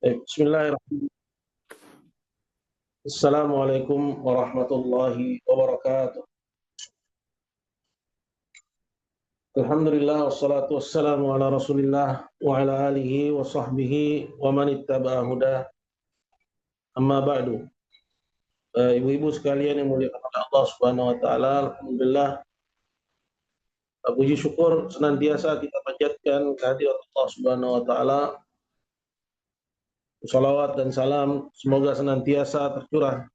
Bismillahirrahmanirrahim. Assalamualaikum warahmatullahi wabarakatuh. Alhamdulillah wassalatu wassalamu ala Rasulillah wa ala alihi wa sahbihi wa man ittaba'a huda. Amma ba'du. Ibu-ibu sekalian yang mulia kepada Allah Subhanahu wa taala, alhamdulillah puji syukur senantiasa kita panjatkan kehadirat Allah Subhanahu wa taala. Salawat dan salam semoga senantiasa tercurah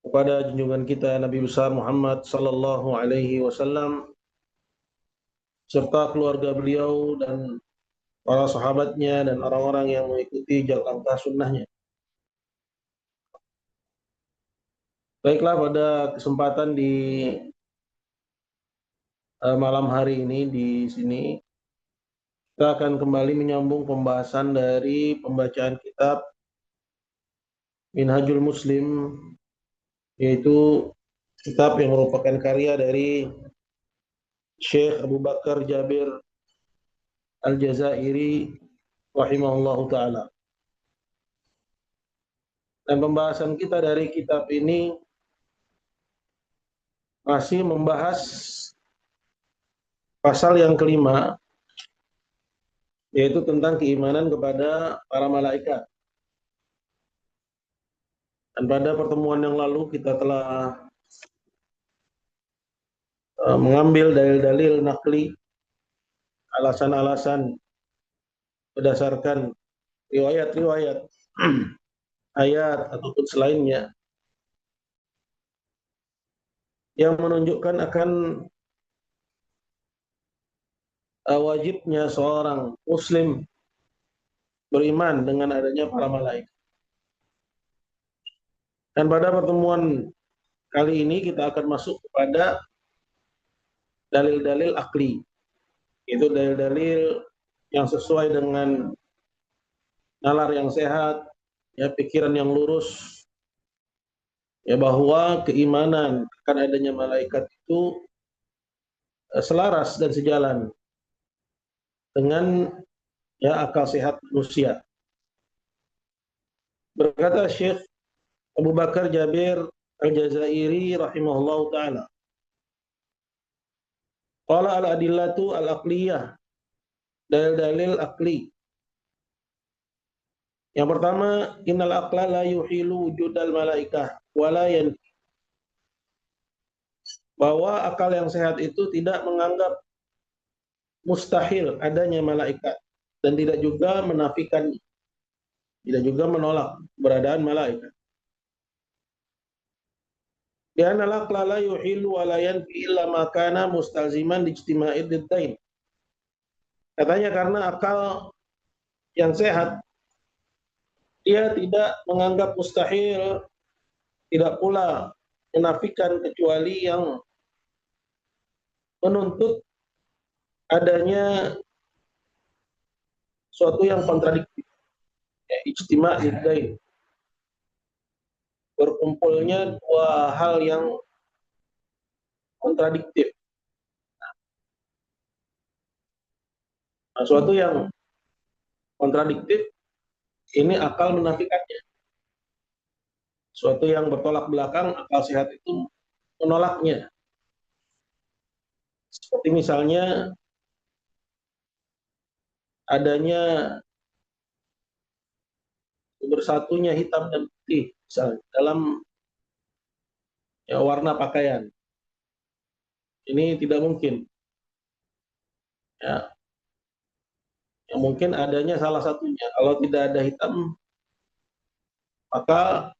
kepada junjungan kita Nabi besar Muhammad sallallahu alaihi wasallam serta keluarga beliau dan para sahabatnya dan orang-orang yang mengikuti jalan langkah sunnahnya. Baiklah, pada kesempatan di malam hari ini di sini kita akan kembali menyambung pembahasan dari pembacaan kitab Minhajul Muslim, yaitu kitab yang merupakan karya dari Syekh Abu Bakar Jabir Al-Jazairi rahimahullahu ta'ala. Dan pembahasan kita dari kitab ini masih membahas pasal yang kelima, yaitu tentang keimanan kepada para malaikat. Dan pada pertemuan yang lalu kita telah mengambil dalil-dalil nakli, alasan-alasan berdasarkan riwayat-riwayat ayat ataupun selainnya yang menunjukkan akan wajibnya seorang muslim beriman dengan adanya para malaikat. Dan pada pertemuan kali ini kita akan masuk kepada dalil-dalil akli, itu dalil-dalil yang sesuai dengan nalar yang sehat, ya, pikiran yang lurus, ya, bahwa keimanan akan adanya malaikat itu selaras dan sejalan dengan, ya, akal sehat manusia. Berkata Syekh Abu Bakar Jabir Al-Jazairi rahimahullahu ta'ala, qala al-adillatu al-aqliyah, dalil-dalil akli. Yang pertama, innal aqla la yuhilu wujudal malaikah wala yanfi, bahwa akal yang sehat itu tidak menganggap mustahil adanya malaikat dan tidak juga menafikan, tidak juga menolak keberadaan malaikat. Karena al-aqla la yuhilu wa la yanfi illa ma kana mustalziman lijtima'id diddain. Katanya karena akal yang sehat dia tidak menganggap mustahil, tidak pula menafikan kecuali yang menuntut adanya suatu yang kontradiktif, ya, ijtima' liddain, berkumpulnya dua hal yang kontradiktif. Nah, suatu yang kontradiktif ini akal menafikannya. Suatu yang bertolak belakang, akal sehat itu menolaknya. Seperti misalnya adanya bersatunya hitam dan putih misalnya dalam, ya, warna pakaian. Ini tidak mungkin. Ya, yang mungkin adanya salah satunya. Kalau tidak ada hitam, maka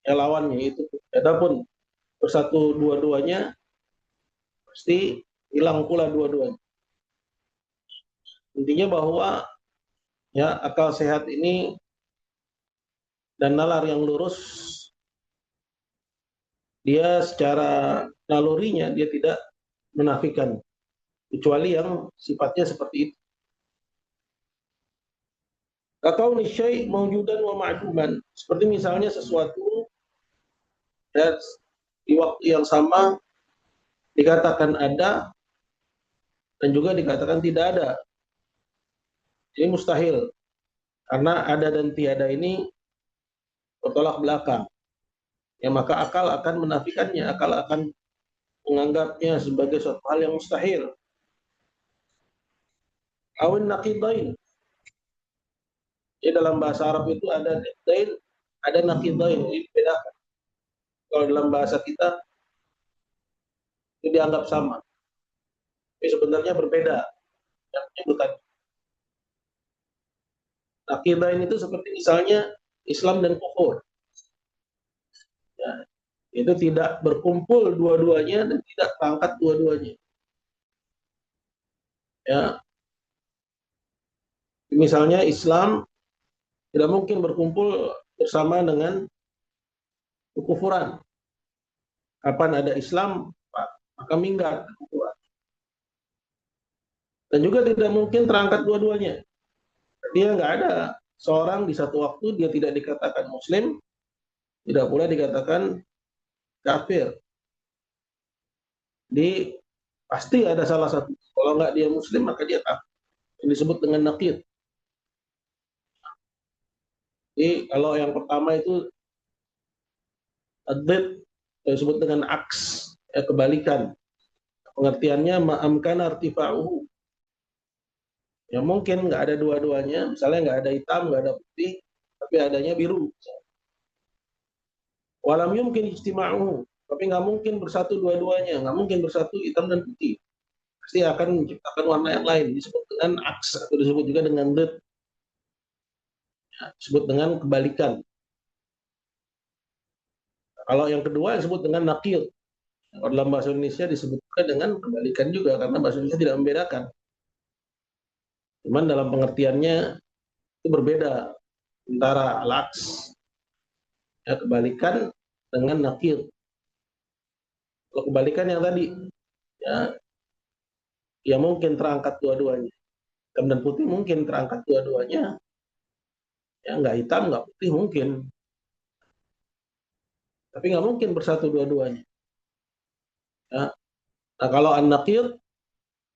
ya lawannya itu. Adapun bersatu dua-duanya, pasti hilang pula dua-duanya. Intinya bahwa, ya, akal sehat ini dan nalar yang lurus, dia secara nalurinya dia tidak menafikan kecuali yang sifatnya seperti itu. Kakauni syai' mawjudan wa ma'duman, seperti misalnya sesuatu dan di waktu yang sama dikatakan ada dan juga dikatakan tidak ada. Ini mustahil. Karena ada dan tiada ini bertolak belakang. Ya maka akal akan menafikannya, akal akan menganggapnya sebagai suatu hal yang mustahil. Awin naqidain. Ya dalam bahasa Arab itu ada naqdain, ada naqidain. Ini beda. Kalau dalam bahasa kita itu dianggap sama. Tapi sebenarnya berbeda. Yang penyebutan naqidain itu seperti misalnya Islam dan kufur. Ya, itu tidak berkumpul dua-duanya dan tidak terangkat dua-duanya. Ya, misalnya Islam tidak mungkin berkumpul bersama dengan kekufuran. Kapan ada Islam, maka minggat kekufuran. Dan juga tidak mungkin terangkat dua-duanya. Dia nggak ada seorang di satu waktu dia tidak dikatakan Muslim, tidak pula dikatakan kafir. Di pasti ada salah satu. Kalau nggak dia Muslim maka dia kafir. Yang disebut dengan nakir. Jadi kalau yang pertama itu ad-did, disebut dengan aks, ya, kebalikan. Pengertiannya ma'amkan artifa'uhu. Ya mungkin nggak ada dua-duanya, misalnya nggak ada hitam, nggak ada putih, tapi adanya biru. Walam yumkin ijtima'uhu, tapi nggak mungkin bersatu dua-duanya, nggak mungkin bersatu hitam dan putih. Pasti akan menciptakan warna yang lain, disebut dengan aks, atau disebut juga dengan did, ya, disebut dengan kebalikan. Kalau yang kedua disebut dengan nakil. Kalau dalam bahasa Indonesia disebutkan dengan kebalikan juga, karena bahasa Indonesia tidak membedakan. Cuman dalam pengertiannya itu berbeda antara laks, ya, kebalikan dengan nakil. Kalau kebalikan yang tadi, ya, ya mungkin terangkat dua-duanya. Hitam dan putih mungkin terangkat dua-duanya. Ya nggak hitam, nggak putih mungkin. Tapi nggak mungkin bersatu dua-duanya. Ya. Nah kalau an-nakir,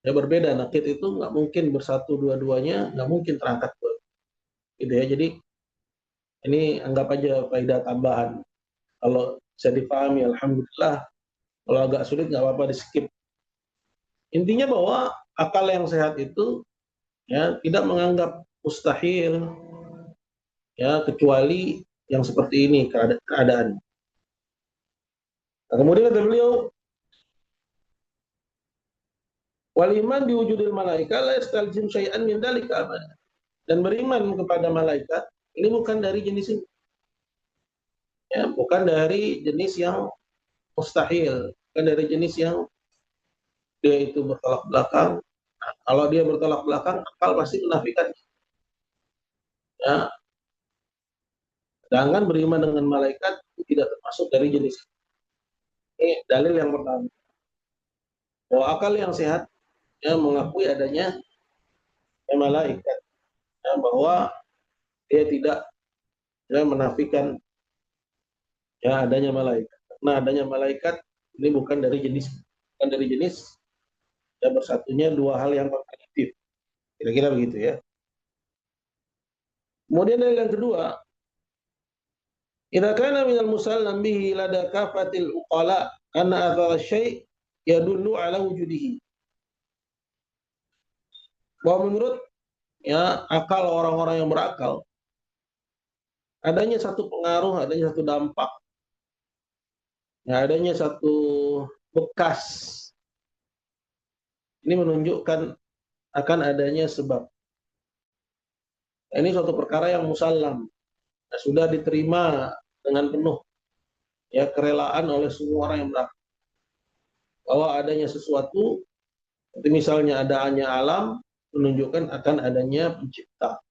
ya berbeda. Nakir itu nggak mungkin bersatu dua-duanya, nggak mungkin terangkat dua. Gitu ya. Jadi ini anggap aja faedah tambahan. Kalau bisa dipahami, alhamdulillah. Kalau agak sulit nggak apa-apa di skip. Intinya bahwa akal yang sehat itu ya tidak menganggap mustahil ya kecuali yang seperti ini keadaan. Nah, kemudian kata beliau, waliman diwujudil malaika la yastaljim syai'an min dzalika abada. Dan beriman kepada malaikat ini bukan dari jenis ini. Ya, bukan dari jenis yang mustahil, bukan dari jenis yang dia itu bertolak belakang. Nah, kalau dia bertolak belakang, akal pasti menafikan. Ya, sedangkan beriman dengan malaikat itu tidak termasuk dari jenis ini. Ini dalil yang pertama. Bahwa akal yang sehat ya mengakui adanya ya, malaikat, ya, bahwa dia tidak ya, menafikan ya adanya malaikat. Karena adanya malaikat ini bukan dari jenis ya bersatunya dua hal yang kontradiktif. Kira-kira begitu ya. Kemudian dalil yang kedua, idza kana minal musallam bihi lada kafatil uqala anna athara syai' yadullu ala wujudihi. Bahwa menurut ya akal orang-orang yang berakal, adanya satu pengaruh, adanya satu dampak, ya adanya satu bekas. Ini menunjukkan akan adanya sebab. Ini suatu perkara yang musallam, ya, sudah diterima dengan penuh, ya kerelaan oleh semua orang yang berakal. Bahwa adanya sesuatu, seperti misalnya adanya alam, menunjukkan akan adanya pencipta.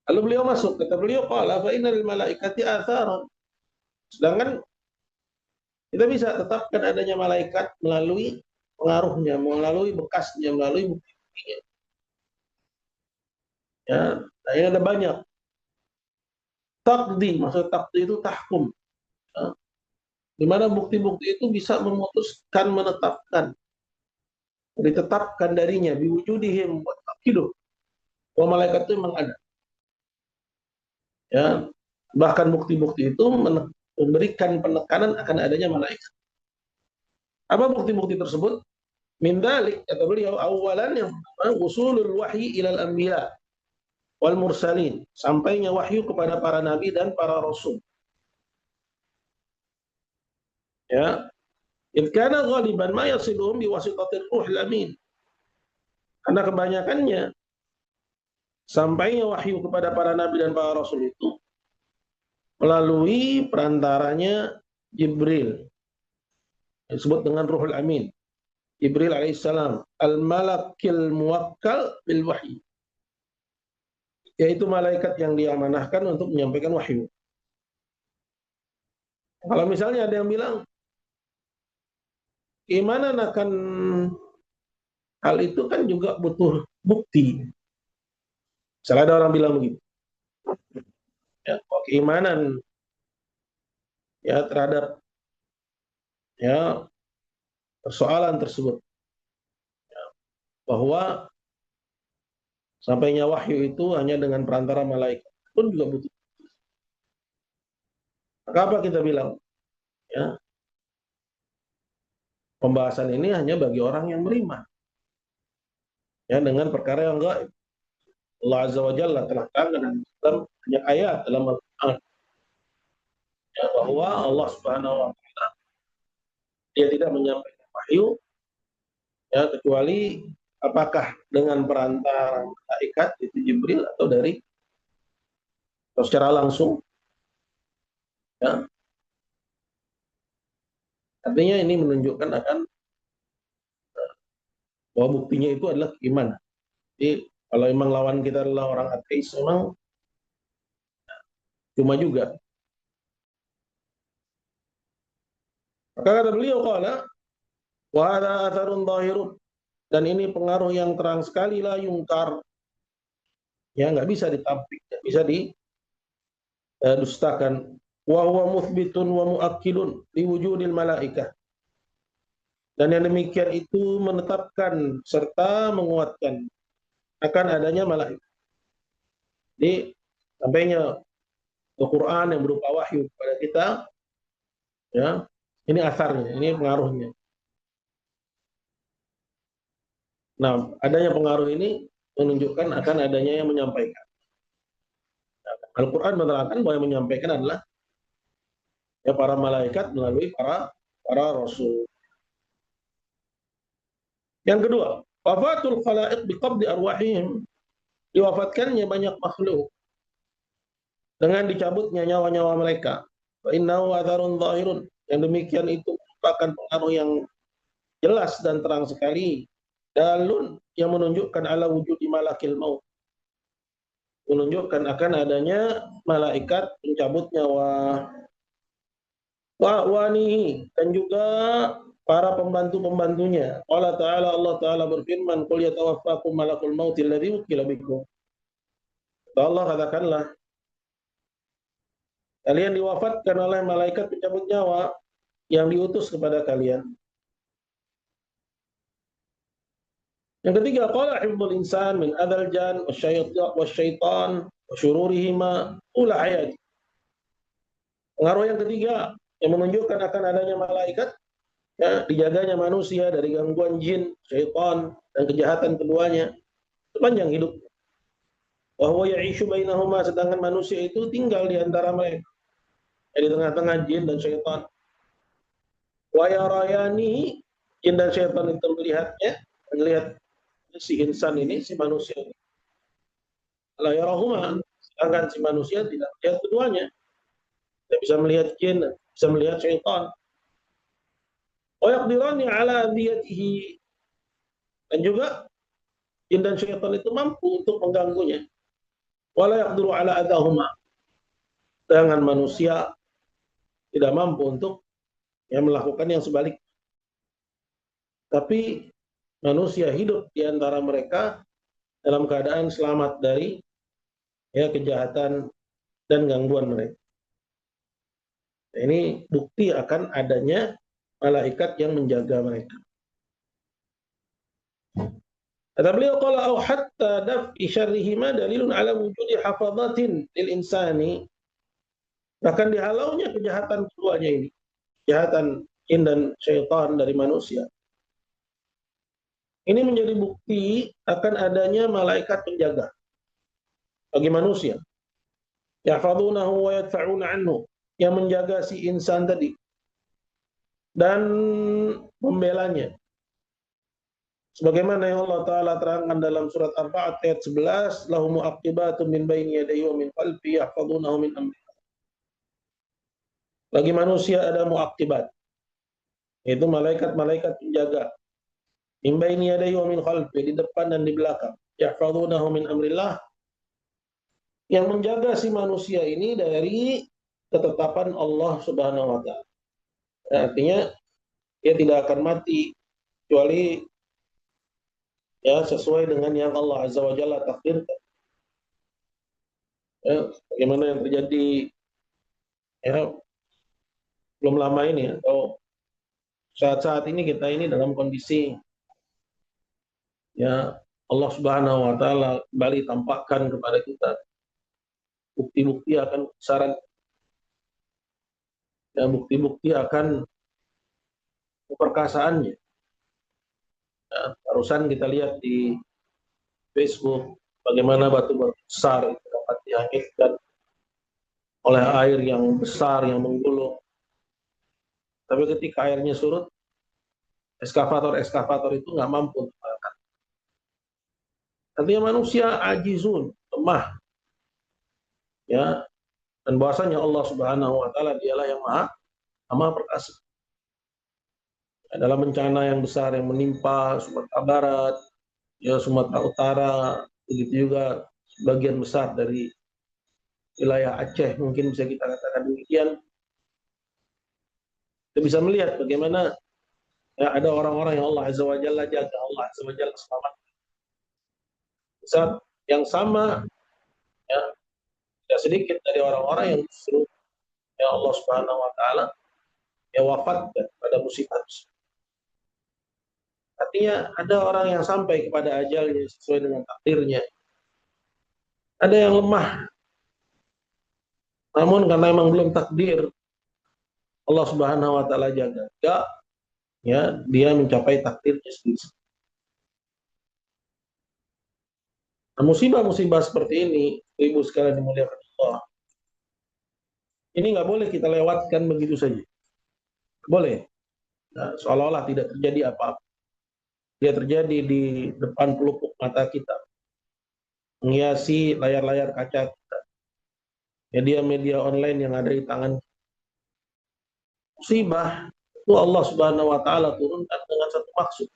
Lalu beliau masuk, kata beliau, qala fa innal malaikati atharan. Sedangkan kita bisa tetapkan adanya malaikat melalui pengaruhnya, melalui bekasnya, melalui bukti-buktinya. Ya, nah ini ada banyak. Takdi, maksud takdi itu tahkum. Ya, di mana bukti-bukti itu bisa memutuskan, menetapkan, ditetapkan darinya, biwujudihim, buat takidu, bahwa malaikat itu memang ada. Ya, bahkan bukti-bukti itu memberikan penekanan akan adanya malaikat. Apa bukti-bukti tersebut? Min dalik, kata beliau, awalan yang pertama, usulul wahyi ilal anbiya wal mursalin, sampainya wahyu kepada para nabi dan para rasul. Ya, idh kana ghaliban ma yasiluhum biwasitatir ruhil amin. Karena kebanyakannya sampainya wahyu kepada para nabi dan para rasul itu melalui perantaranya Jibril, disebut dengan Ruhul Amin. Jibril alaihissalam, al-malakil muwakkal bil wahyi, yaitu malaikat yang diamanahkan untuk menyampaikan wahyu. Kalau misalnya ada yang bilang, gimana akan hal itu kan juga butuh bukti. Misalnya ada orang bilang begitu, ya, keimanan ya terhadap ya persoalan tersebut, bahwa sampainya wahyu itu hanya dengan perantara malaikat pun juga butuh. Maka apa kita bilang? Ya, pembahasan ini hanya bagi orang yang beriman. Ya, dengan perkara yang gaib. Allah Azza wa Jalla telah terangkan dalam banyak ayat dalam Al-Quran, ya, bahwa Allah Subhanahu wa Ta'ala dia tidak menyampaikan wahyu ya kecuali apakah dengan perantara malaikat itu Jibril atau secara langsung, ya. Artinya ini menunjukkan akan bahwa buktinya itu adalah keimanan. Jadi kalau memang lawan kita adalah orang ateis, memang cuma juga. Maka kata beliau, qala wa hadza atharun dhahirun, dan ini pengaruh yang terang sekali, la yungkar, ya nggak bisa ditampik, nggak bisa didustakan. Wa huwa muthbitun wa muakkidun li wujudil malaikah, dan yang demikian itu menetapkan serta menguatkan akan adanya malaikat. Jadi sampainya Al-Quran yang berupa wahyu kepada kita, ya, ini asarnya, ini pengaruhnya. Nah, adanya pengaruh ini menunjukkan akan adanya yang menyampaikan. Al-Quran menerangkan bahwa yang menyampaikan adalah ya para malaikat melalui para rasul. Yang kedua, wafatul khalaiq biqabdi arwahihim, diwafatkannya banyak makhluk dengan dicabutnya nyawa-nyawa mereka. Fa innahu atharun dhahirun, yang demikian itu merupakan pengaruh yang jelas dan terang sekali, dalun, yang menunjukkan ala wujudi malakil maut, menunjukkan akan adanya malaikat pencabut nyawa. Wa wanihi, dan juga para pembantu-pembantunya. Allah Ta'ala berfirman, qul yatawaffakum malakul mauti alladzi wukila bikum. Allah katakanlah, kalian diwafatkan oleh malaikat pencabut nyawa yang diutus kepada kalian. Yang ketiga, qala hifdzul insan min adzal jan wasyaitan wa syururihima ula hayat. Pengaruh yang ketiga yang menunjukkan akan adanya malaikat, ya, dijaganya manusia dari gangguan jin, syaitan, dan kejahatan keduanya sepanjang hidup. Wa huwa ya'ishu bainahuma, sedangkan manusia itu tinggal di antara mereka, di tengah-tengah jin dan syaitan. Wa yarayani, jin dan syaitan itu melihat si insan ini, si manusia ini. La yarahuma, sedangkan si manusia tidak melihat keduanya. Tidak bisa melihat jin, bisa melihat syaitan. Wa yaqdirani ala adiyatihi, dan juga jin dan syaitan itu mampu untuk mengganggunya. Wala yaqdiru ala adahuma, dengan manusia tidak mampu untuk melakukan yang sebaliknya. Tapi manusia hidup di antara mereka dalam keadaan selamat dari kejahatan dan gangguan mereka. Ini bukti akan adanya malaikat yang menjaga mereka. Kata beliau, qala au hatta daf'i syarrihima dalilun ala wujudi hafadhatin lil insani. Bahkan dihalaunya kejahatan keduanya ini, kejahatan jin dan syaitan dari manusia. Ini menjadi bukti akan adanya malaikat penjaga bagi manusia. Yahfazunahu wa yadfa'una anhu, yang menjaga si insan tadi dan membelanya. Sebagaimana yang Allah Ta'ala terangkan dalam surat Ar-Ra'd ayat 11, lahum mu'aqibatun min baini yadayhi wa min khalfihi yahfazunahu min amri. Bagi manusia ada mu'aqibat, yaitu malaikat-malaikat penjaga. Min baini yadayhi wa min khalfihi, di depan dan di belakang. Yahfazunahu min amrillah, yang menjaga si manusia ini dari ketetapan Allah Subhanahu wa Ta'ala. Artinya dia tidak akan mati kecuali ya sesuai dengan yang Allah Azza wa Jalla takdirkan. Ya, bagaimana yang terjadi ya belum lama ini, atau saat-saat ini kita ini dalam kondisi ya Allah Subhanahu wa Ta'ala kembali tampakkan kepada kita bukti-bukti akan kebesaran, ya, bukti-bukti akan keperkasaannya. Ya, barusan kita lihat di Facebook bagaimana batu-batu besar itu dapat dihangitkan oleh air yang besar yang menggulung. Tapi ketika airnya surut, eskavator itu nggak mampu untuk mengangkat. Artinya manusia ajizun, lemah. Ya, dan bahwasanya Allah Subhanahu wa Ta'ala dialah yang maha perkasa. Dalam bencana yang besar yang menimpa Sumatera Barat, ya Sumatera Utara, begitu juga sebagian besar dari wilayah Aceh, mungkin bisa kita katakan demikian. Kita bisa melihat bagaimana ya, ada orang-orang yang Allah Azza wa Jalla jaga, Allah Azza wa Jalla selamatkan. Saat yang sama, ya, tidak sedikit dari orang-orang yang justru ya Allah Subhanahu wa Ta'ala ya wafatkan pada musibah. Artinya ada orang yang sampai kepada ajalnya sesuai dengan takdirnya. Ada yang lemah, namun karena memang belum takdir, Allah Subhanahu wa Ta'ala jaga. Ya, dia mencapai takdirnya sendiri. Nah, musibah-musibah seperti ini, ibu sekalian dimuliakan Allah, ini nggak boleh kita lewatkan begitu saja. Boleh. Nah, seolah-olah tidak terjadi apa-apa. Dia terjadi di depan pelupuk mata kita, menghiasi layar-layar kaca kita, media-media online yang ada di tangan. Musibah itu Allah Subhanahu wa Ta'ala turunkan dengan satu maksud,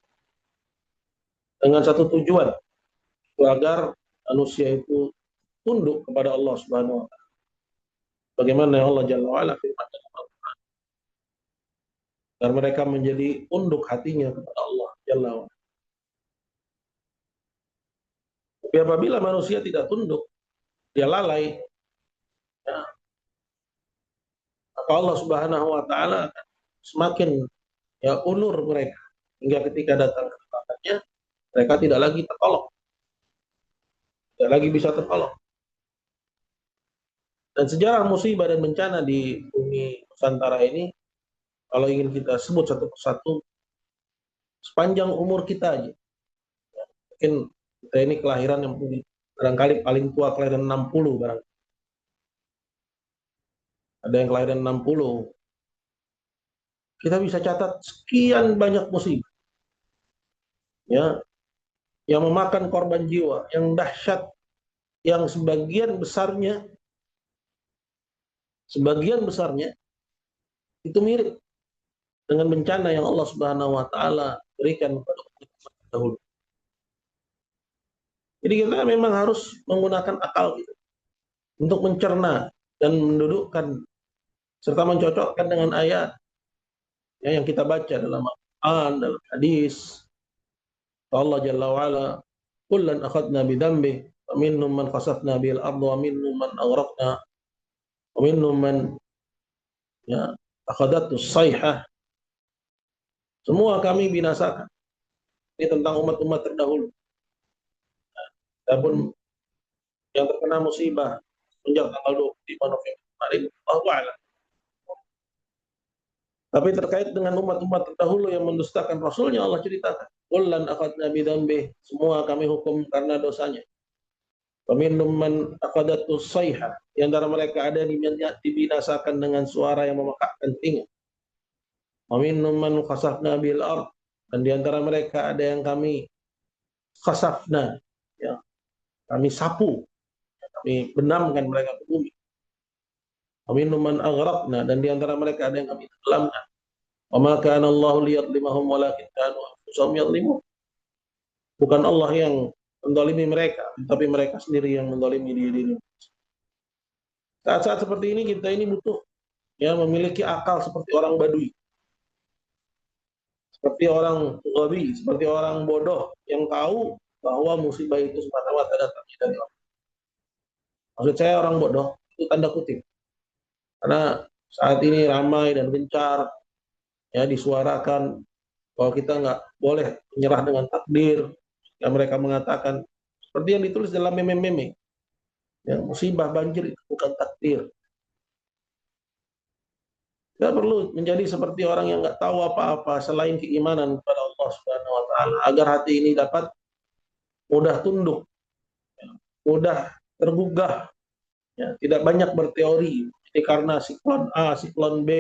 dengan satu tujuan, agar manusia itu tunduk kepada Allah Subhanahu wa Ta'ala. Bagaimana Allah Jalla wa Ala firman dalam Al-Quran, agar mereka menjadi tunduk hatinya kepada Allah Jalla wa Ala. Tapi apabila manusia tidak tunduk, dia lalai, ya, maka Allah Subhanahu wa Ta'ala akan semakin ya ulur mereka, hingga ketika datang kesempatannya mereka tidak lagi tertolong, tidak lagi bisa tertolong. Dan sejarah musibah dan bencana di bumi Nusantara ini, kalau ingin kita sebut satu persatu, sepanjang umur kita aja, ya, mungkin kita ini kelahiran yang barangkali paling tua kelahiran 60 barangkali. Ada yang kelahiran 60. Kita bisa catat sekian banyak musibah, ya, yang memakan korban jiwa, yang dahsyat, yang sebagian besarnya itu mirip dengan bencana yang Allah Subhanahu wa Ta'ala berikan kepada umat dahulu. Jadi kita memang harus menggunakan akal kita untuk mencerna dan mendudukkan serta mencocokkan dengan ayat ya, yang kita baca dalam Al-Quran, dalam hadis. Allah Jalla wa Ala, kullan akhadna bidhanbi, wa minhum man khasafna bil ardi, wa minhum man aghraqna, wa minhum man ya akhadatu sayhah. Semua kami binasakan. Ini tentang umat-umat terdahulu. Adapun yang terkena musibah sejak tanggal 25 November kemarin, Allahu a'lam. Tapi terkait dengan umat-umat terdahulu yang mendustakan Rasulnya, Allah ceritakan, "Kullan akhadna bidzambih", semua kami hukum karena dosanya. Faminhum man akhadatu sayhah, di antara mereka ada yang dibinasakan dengan suara yang memekakkan telinga. Waminhum man khasafna bil ard, dan di antara mereka ada yang kami khasafna, ya, kami sapu, kami benamkan mereka ke bumi. Waminhum man aghraqna, dan di antara mereka ada yang kami tenggelamkan. Wa ma kana Allahu liyadlimahum walakin kanu anfusahum yadlimun. Bukan Allah yang mendolimi mereka, tapi mereka sendiri yang mendolimi diri. Saat-saat seperti ini kita ini butuh ya memiliki akal seperti orang badui, seperti orang ghabi, seperti orang bodoh yang tahu bahwa musibah itu semata-mata datang dari Allah. Maksud saya orang bodoh itu tanda kutip, karena saat ini ramai dan gencar ya disuarakan bahwa kita nggak boleh menyerah dengan takdir. Yang mereka mengatakan seperti yang ditulis dalam meme-meme, ya, musibah banjir itu bukan takdir. Kita perlu menjadi seperti orang yang nggak tahu apa-apa selain keimanan kepada Allah Subhanahu Wa Taala, agar hati ini dapat mudah tunduk, mudah tergugah, ya, tidak banyak berteori. Jadi karena siklon A, siklon B,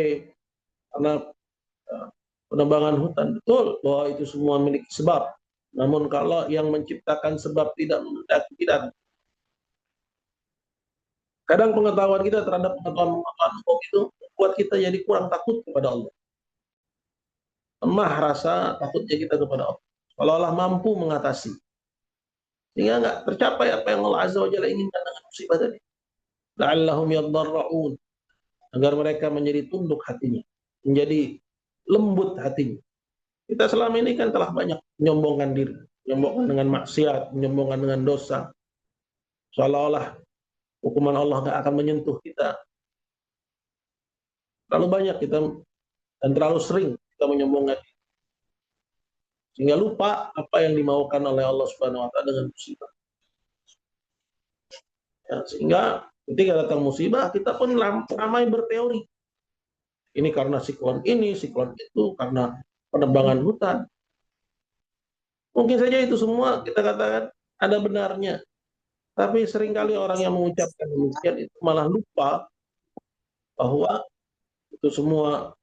karena penebangan hutan, betul bahwa itu semua milik sebab. Namun kalau yang menciptakan sebab tidak menghendaki, tidak. Kadang pengetahuan kita terhadap pengetahuan hukum itu membuat kita jadi kurang takut kepada Allah. Lemah rasa takutnya kita kepada Allah. Kalau Allah mampu mengatasi, sehingga nggak tercapai apa yang Allah Azza wa Jalla inginkan dengan musibah tadi. La'allahum yadarra'un, agar mereka menjadi tunduk hatinya, menjadi lembut hatinya. Kita selama ini kan telah banyak menyombongkan diri, menyombongkan dengan maksiat, menyombongkan dengan dosa, seolah-olah hukuman Allah nggak akan menyentuh kita. Terlalu banyak kita dan terlalu sering kita menyombongkan diri, sehingga lupa apa yang dimaukan oleh Allah Subhanahu Wa Taala dengan musibah. Ya, sehingga ketika datang musibah kita pun ramai berteori. Ini karena siklon ini, siklon itu, karena penebangan hutan. Mungkin saja itu semua kita katakan ada benarnya. Tapi seringkali orang yang mengucapkan demikian itu malah lupa bahwa itu semua,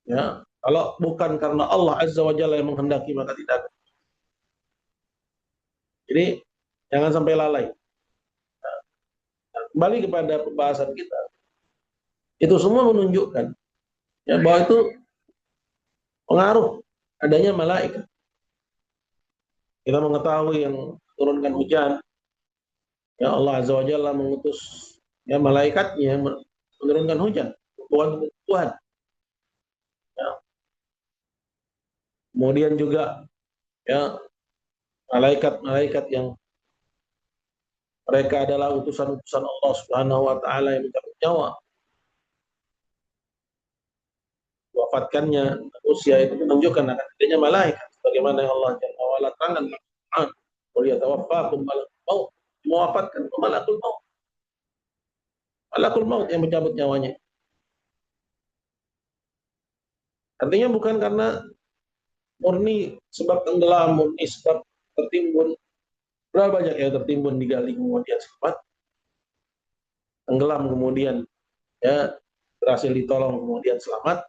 ya, kalau bukan karena Allah Azza wa Jalla yang menghendaki maka tidak ada. Jadi jangan sampai lalai. Kembali kepada pembahasan kita. Itu semua menunjukkan ya bahwa itu pengaruh adanya malaikat. Kita mengetahui yang turunkan hujan, ya Allah Azza wa Jalla mengutus ya malaikatnya yang menurunkan hujan, tumbuhan-tumbuhan. Ya. Kemudian juga ya malaikat-malaikat yang mereka adalah utusan-utusan Allah Subhanahu wa taala yang mencabut nyawa. Wafatkannya manusia itu menunjukkan akan adanya malaikat, sebagaimana Allah Jalla wa ala terangkan dalam Al-Qur'an, "Qul yatawaffakum malakul maut", mewafatkan malakul maut. Malakul maut yang mencabut nyawanya. Artinya bukan karena murni sebab tenggelam, murni sebab tertimbun. Berapa banyak yang tertimbun digali kemudian selamat, tenggelam kemudian ya berhasil ditolong kemudian selamat.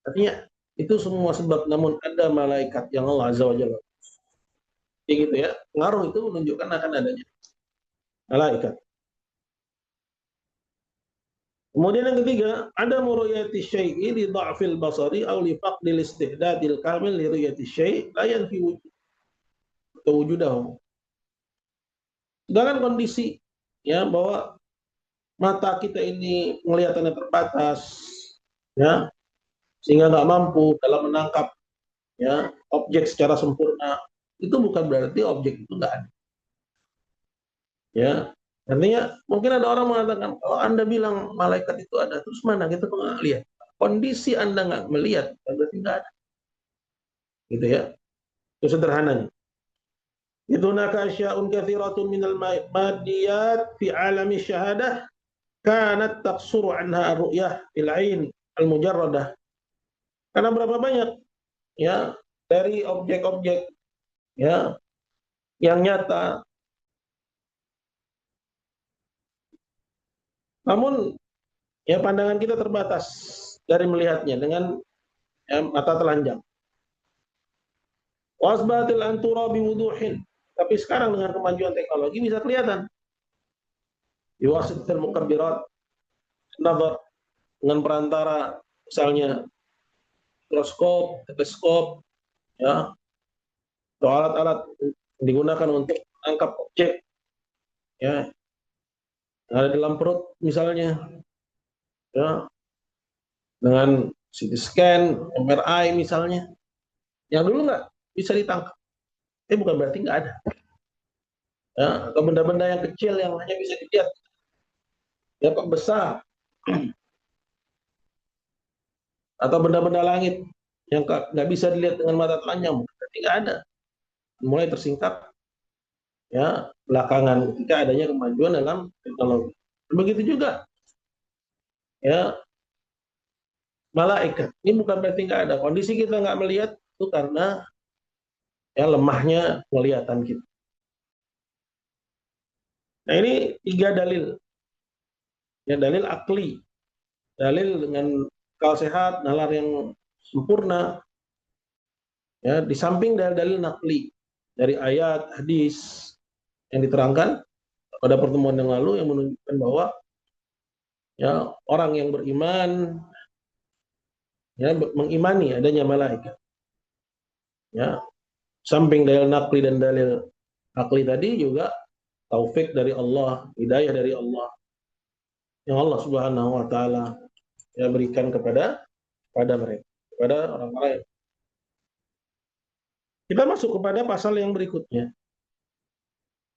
Artinya itu semua sebab, namun ada malaikat yang Allah Azza wa Jalla. Jadi gitu ya, pengaruh itu menunjukkan akan adanya malaikat. Kemudian yang ketiga, ada muruyati syai'i li dha'fil basari aw li faqdil istihdadil kamil li ruyati syai' la yanfi wujudahu. Sedangkan kondisi ya bahwa mata kita ini penglihatannya terbatas, ya, sehingga nggak mampu dalam menangkap ya objek secara sempurna, itu bukan berarti objek itu nggak ada. Ya, artinya mungkin ada orang mengatakan kalau Anda bilang malaikat itu ada, terus mana kita nggak lihat? Kondisi Anda nggak melihat berarti nggak ada, gitu ya. Itu sederhananya. Idunaka asya'un katsiratun minal madiyat fi alami syahadah kanat taqsuru anha ar-ru'yah fil 'ain al-mujarradah. Karena berapa banyak ya dari objek-objek ya yang nyata, namun ya pandangan kita terbatas dari melihatnya dengan ya, mata telanjang. Wasbatil antura biwuduhin. Tapi sekarang dengan kemajuan teknologi bisa kelihatan. Biwasitil mukabbirat nazar, dengan perantara misalnya mikroskop, teleskop, ya, atau alat-alat digunakan untuk angkat objek, ya, yang ada dalam perut misalnya, ya, dengan CT scan, MRI misalnya, yang dulu nggak bisa ditangkap, bukan berarti nggak ada, ya, atau benda-benda yang kecil yang hanya bisa dilihat, ya, kok besar, atau benda-benda langit yang nggak bisa dilihat dengan mata telanjang, berarti nggak ada, mulai tersingkap ya belakangan ketika adanya kemajuan dalam teknologi. Begitu juga ya malaikat. Ini bukan berarti nggak ada. Kondisi kita nggak melihat itu karena ya lemahnya penglihatan kita. Nah ini 3 dalil. Ya dalil akli, dalil dengan akal sehat, nalar yang sempurna. Ya di samping dalil-dalil nakli dari ayat, hadis yang diterangkan pada pertemuan yang lalu yang menunjukkan bahwa ya orang yang beriman ya mengimani adanya malaikat. Ya, samping dalil nakli dan dalil akli tadi juga taufik dari Allah, hidayah dari Allah yang Allah Subhanahu wa taala ya berikan kepada mereka, kepada orang-orang. Kita masuk kepada pasal yang berikutnya,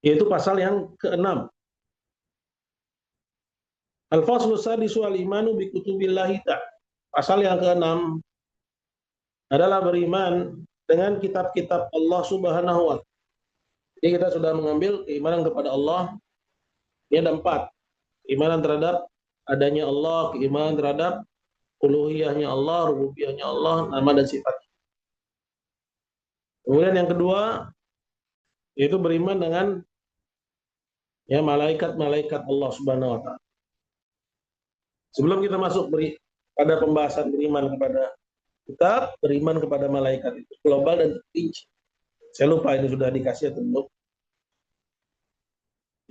yaitu pasal yang ke-6. Al-faslu sadisu al-imanu bi kutubillahi ta'ala. Pasal yang ke-6 adalah beriman dengan kitab-kitab Allah Subhanahu wa taala. Jadi kita sudah mengambil keimanan kepada Allah. Ini ada 4. Keimanan terhadap adanya Allah, keimanan terhadap uluhiyahnya Allah, rububiyahnya Allah, nama dan sifat. Kemudian yang kedua yaitu beriman dengan ya malaikat-malaikat Allah Subhanahu wa taala. Sebelum kita masuk pada pembahasan beriman kepada kitab, beriman kepada malaikat itu global dan terperinci. Saya lupa ini sudah dikasih atau belum.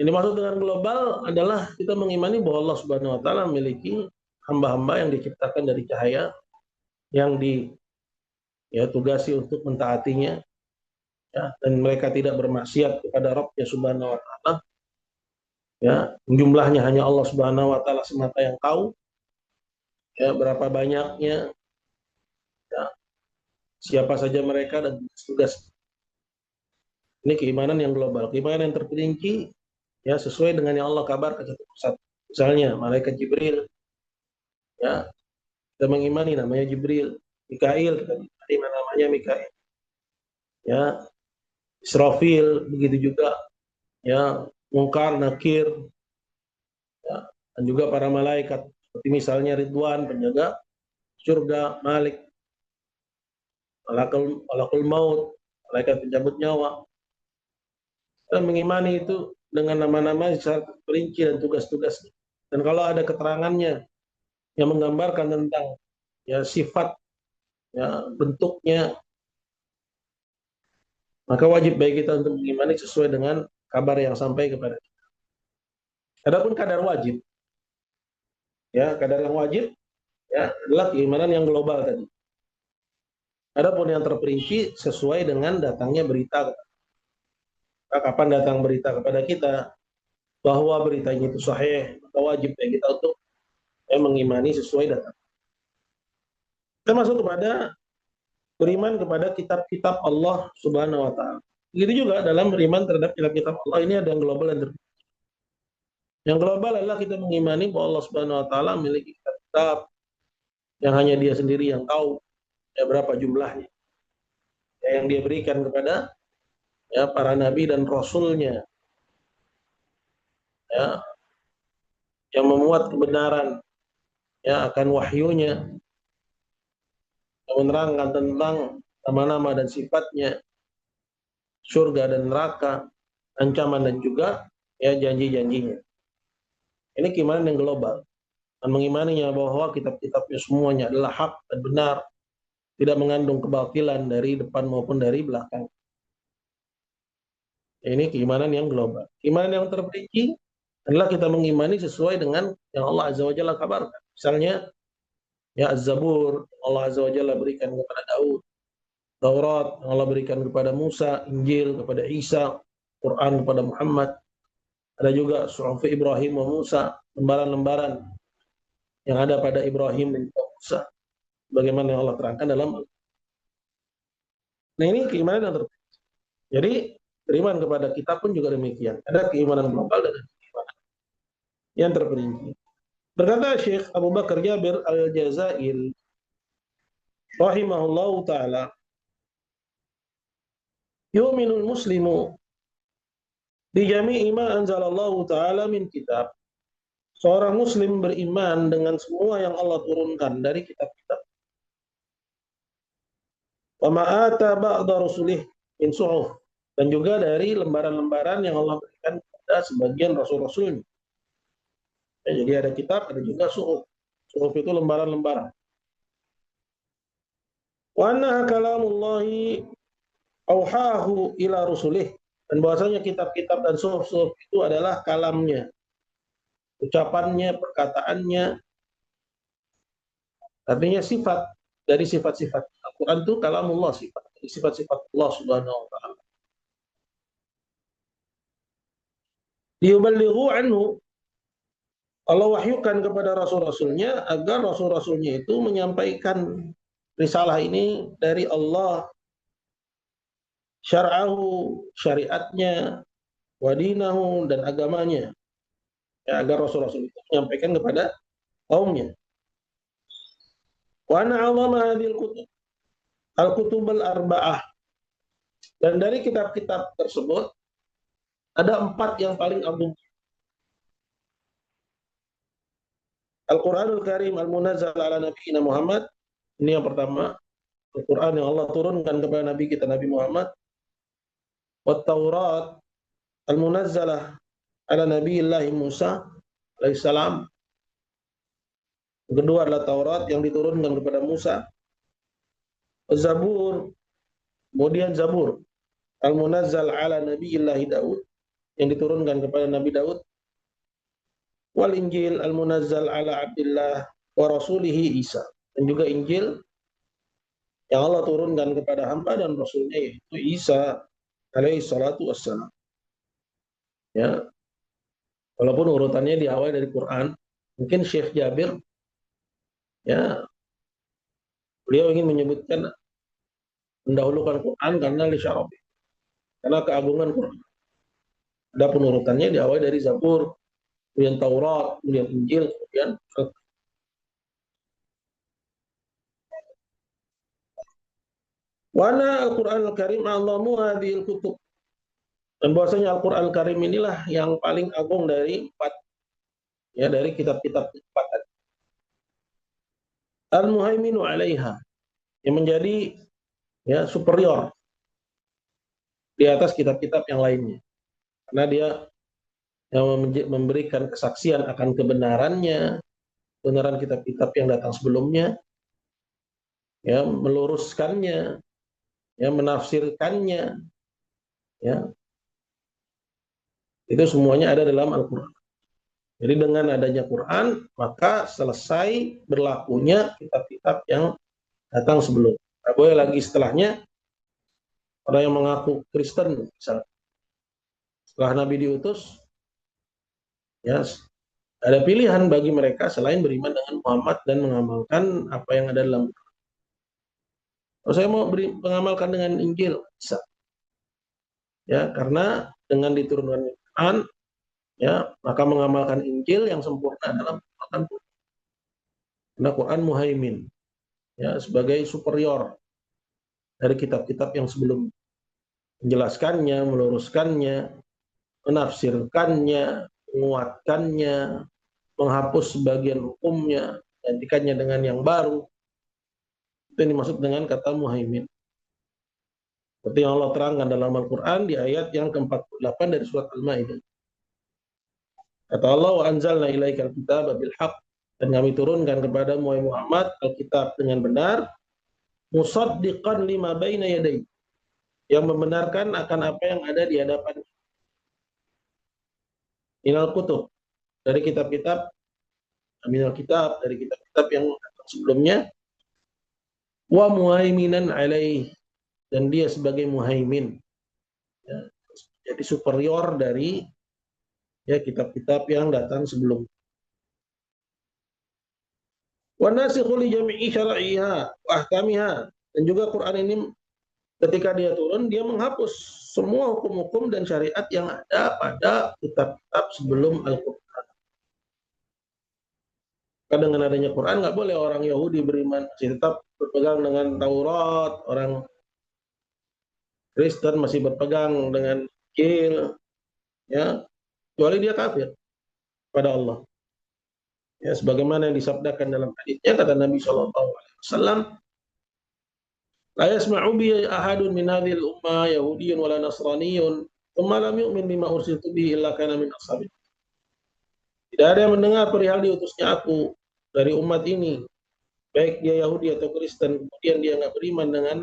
Ini maksud dengan global adalah kita mengimani bahwa Allah Subhanahu wa taala memiliki hamba-hamba yang diciptakan dari cahaya yang tugasi untuk mentaatinya ya, dan mereka tidak bermaksiat kepada Rabbnya Subhanahu wa taala. Ya, jumlahnya hanya Allah Subhanahu wa taala semata yang tahu. Ya, berapa banyaknya, ya, siapa saja mereka dan tugas. Ini keimanan yang global, keimanan yang terperinci ya sesuai dengan yang Allah kabarkan satu persatu. Misalnya malaikat Jibril, ya kita mengimani namanya Jibril, Mikail kita mengimani namanya Mikail, ya Israfil begitu juga, ya Munkar, Nakir, ya, dan juga para malaikat seperti misalnya Ridwan penjaga surga, Malik, Malakul Maut, malaikat pencabut nyawa. Kita mengimani itu dengan nama-nama secara perinci dan tugas-tugas. Dan kalau ada keterangannya yang menggambarkan tentang ya sifat, ya bentuknya, maka wajib bagi kita untuk mengimani sesuai dengan kabar yang sampai kepada kita. Adapun kadar wajib, ya kadar yang wajib ya adalah keimanan yang global tadi. Adapun yang terperinci sesuai dengan datangnya berita. Kapan datang berita kepada kita bahwa beritanya itu sahih, maka wajib bagi kita untuk mengimani sesuai data. Kita masuk kepada beriman kepada kitab-kitab Allah Subhanahu wa taala. Begitu juga dalam beriman terhadap kitab-kitab Allah ini ada yang global dan terperinci. Yang global adalah kita mengimani bahwa Allah Subhanahu wa taala memiliki kitab yang hanya Dia sendiri yang tahu ya berapa jumlahnya. Ya, yang Dia berikan kepada ya para nabi dan rasulnya, ya yang memuat kebenaran, ya akan wahyunya, yang menerangkan tentang nama-nama dan sifatnya, surga dan neraka, ancaman dan juga ya janji-janjinya. Ini keimanan yang global. Dan mengimaninya bahwa kitab-kitabnya semuanya adalah hak dan benar, tidak mengandung kebatilan dari depan maupun dari belakang. Ini keimanan yang global. Keimanan yang terperinci adalah kita mengimani sesuai dengan yang Allah Azza wa Jalla kabarkan. Misalnya, ya Az-Zabur, Allah Azza wa Jalla berikan kepada Daud, Taurat yang Allah berikan kepada Musa, Injil kepada Isa, Quran kepada Muhammad. Ada juga Suhuf Ibrahim wa Musa, lembaran-lembaran yang ada pada Ibrahim dan juga Musa. Bagaimana yang Allah terangkan dalam. Nah ini keimanan yang terperinci. Jadi beriman kepada kita pun juga demikian. Ada keimanan global dan keimanan yang terperinci. Berkata Syekh Abu Bakar Jabir Al-Jazairi rahimahullahu taala, yu'minul muslimu bi jami'i ma anzalallahu taala min kitab. Seorang muslim beriman dengan semua yang Allah turunkan dari kitab-kitab. Wa ma ata ba'da rusulih min suhuf, dan juga dari lembaran-lembaran yang Allah berikan kepada sebagian rasul-rasulnya. Ya, jadi ada kitab, ada juga suhuf. Suhuf itu lembaran-lembaran. Wa anna kalamullahi auhahu ila rusulih, dan bahwasanya kitab-kitab dan suhuf-suhuf itu adalah kalamnya, ucapannya, perkataannya, artinya sifat dari sifat-sifat. Al-Quran itu kalamullah, sifat dari sifat-sifat Allah Subhanahu wa taala. Liyuballighu anhu, Allah wahyukan kepada rasul-rasulnya agar rasul-rasulnya itu menyampaikan risalah ini dari Allah, syar'ahu, syariatnya, wadinahu, dan agamanya, ya, agar rasul-rasul itu menyampaikan kepada kaumnya. Wa ana 'azama hadhil kutub al-kutub al-arba'ah, dan dari kitab-kitab tersebut ada 4 yang paling agung. Al-Quranul Karim al-Munazzal ala Nabi Muhammad, ini yang pertama, Al-Quran yang Allah turunkan kepada Nabi kita Nabi Muhammad. Wa Taurat al-Munazzalah ala Nabiyillahi Musa alaihissalam. Yang kedua adalah Taurat yang diturunkan kepada Musa. Zabur, kemudian Zabur al-Munazzal ala Nabiyillahi Daud, yang diturunkan kepada Nabi Daud. Wal Injil al-Munazzal ala Abdillah wa Rasulihi Isa, dan juga Injil yang Allah turunkan kepada hamba dan Rasulnya, yaitu Isa alaihi salatu wassalam. Ya, walaupun urutannya diawali dari Quran, mungkin Syekh Jabir, ya, beliau ingin menyebutkan mendahulukan Quran karena lisyarabi, karena keagungan Quran. Adapun urutannya diawali dari Zabur, kemudian Taurat, kemudian Injil, kemudian Wana Al-Quran Al-Karim a'lamu hadhil kutub, dan bahwasanya Al-Quran Al-Karim inilah yang paling agung dari 4, ya, dari kitab-kitab 4. Al-Muhaiminu 'alaiha, yang menjadi, ya, superior di atas kitab-kitab yang lainnya, karena dia yang memberikan kesaksian akan kebenarannya, kebenaran kitab-kitab yang datang sebelumnya, ya, meluruskannya, ya, menafsirkannya, ya, itu semuanya ada dalam Al-Quran. Jadi dengan adanya Quran, maka selesai berlakunya kitab-kitab yang datang sebelum. Tidak boleh lagi setelahnya orang yang mengaku Kristen, misalnya, setelah Nabi diutus, ya, ada pilihan bagi mereka selain beriman dengan Muhammad dan mengamalkan apa yang ada dalam Quran. Kalau saya mau mengamalkan dengan Injil, bisa. Ya, karena dengan diturunkan Quran, ya, maka mengamalkan Injil yang sempurna dalam Quran. Karena Quran muhaimin, ya, sebagai superior dari kitab-kitab yang sebelumnya. menjelaskannya, meluruskannya, menafsirkannya, menguatkannya, menghapus sebagian hukumnya, gantikannya dengan yang baru. Itu yang dimaksud dengan kata muhaimin. Seperti yang Allah terangkan dalam Al-Quran di ayat yang ke-48 dari surat Al-Maidah. Kata Allah, wa anzalna ilaikal kitaba bil haqq, dan kami turunkan kepada Muhammad Alkitab dengan benar, musaddiqan lima baina yadayhi, yang membenarkan akan apa yang ada di hadapan minal kutub, dari kitab-kitab, minal kitab, dari kitab-kitab yang sebelumnya, wa muhaiminan alaih, dan dia sebagai muhaimin, ya, jadi superior dari ya kitab-kitab yang datang sebelum. Wa nasikhu li jami'i syara'iha wa ahkamiha, dan juga Quran ini ketika dia turun, dia menghapus semua hukum-hukum dan syariat yang ada pada kitab-kitab sebelum Al-Quran. Karena dengan adanya Quran, nggak boleh orang Yahudi beriman, masih tetap berpegang dengan Taurat, orang Kristen masih berpegang dengan Injil, ya, kecuali dia kafir pada Allah. Ya, sebagaimana yang disabdakan dalam hadisnya, kata Nabi SAW, la yasma'u bi ahadun min hadhil ummah yahudiyyun wala nasraniyyun thumma lam yu'min bima ursiltu bihi illa kana min ashabil. Tidak ada yang mendengar perihal diutusnya aku dari umat ini, baik dia Yahudi atau Kristen, kemudian dia nggak beriman dengan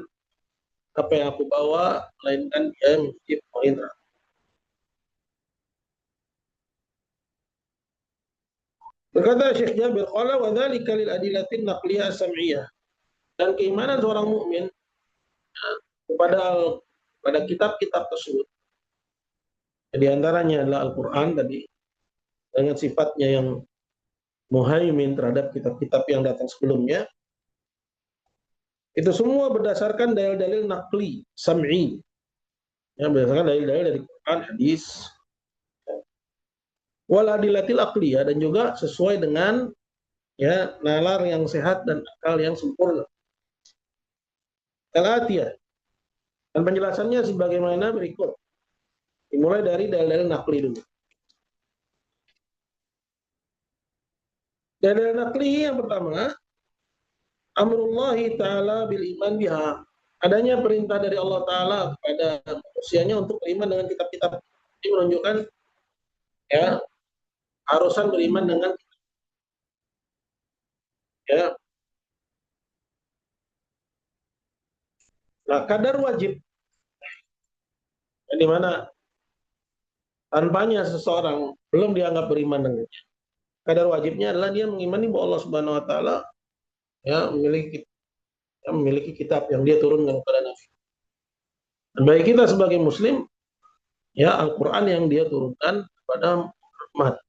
apa yang aku bawa, melainkan dia mesti mengira. Berkata Syekh Jabir, qala wa dzalika lil adillatin naqliyah sam'iyah. Dan keimanan seorang mukmin kepada kitab-kitab tersebut, di antaranya adalah Al-Quran tadi, dengan sifatnya yang muhaimin terhadap kitab-kitab yang datang sebelumnya, itu semua berdasarkan dalil-dalil naqli, sam'i, ya, berdasarkan dalil-dalil dari Quran, hadis, wal adillatil aqliyah, dan juga sesuai dengan ya nalar yang sehat dan akal yang sempurna. Al-atiyah, dan penjelasannya sebagaimana berikut. Dimulai dari dalil-dalil naqli dulu. Dalil naqli yang pertama, amrullahi ta'ala bil iman biha. Adanya perintah dari Allah Ta'ala kepada manusianya untuk beriman dengan kitab-kitab. Ini menunjukkan ya harusan beriman dengan ya. Nah, kadar wajib, di mana tanpanya seseorang belum dianggap beriman dengannya. Kadar wajibnya adalah dia mengimani bahwa Allah Subhanahu wa taala ya memiliki kitab yang dia turunkan kepada Nabi. Dan bagi kita sebagai muslim, ya Al-Qur'an yang dia turunkan kepada Muhammad.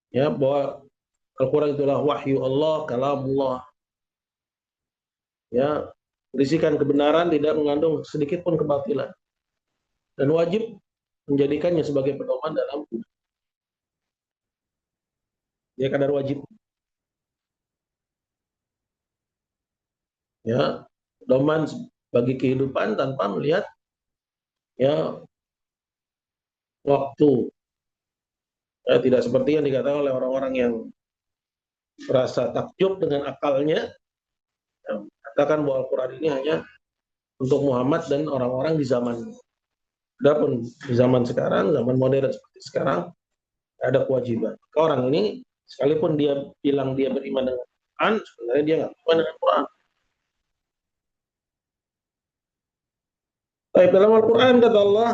Ya, bahwa Al-Qur'an itulah wahyu Allah, kalamullah. Ya, berisikan kebenaran, tidak mengandung sedikit pun kebatilan. Dan wajib menjadikannya sebagai pedoman dalam hidup. Ya, kadar wajib. Ya, pedoman bagi kehidupan tanpa melihat ya waktu. Ya, tidak seperti yang dikatakan oleh orang-orang yang merasa takjub dengan akalnya, ya, katakan bahwa Al-Quran ini hanya untuk Muhammad dan orang-orang di zaman. Adapun di zaman sekarang, zaman modern seperti sekarang, ada kewajiban. Orang ini sekalipun dia bilang dia beriman dengan Quran, sebenarnya dia nggak beriman dengan Quran. Baik, dalam Al-Quran kata Allah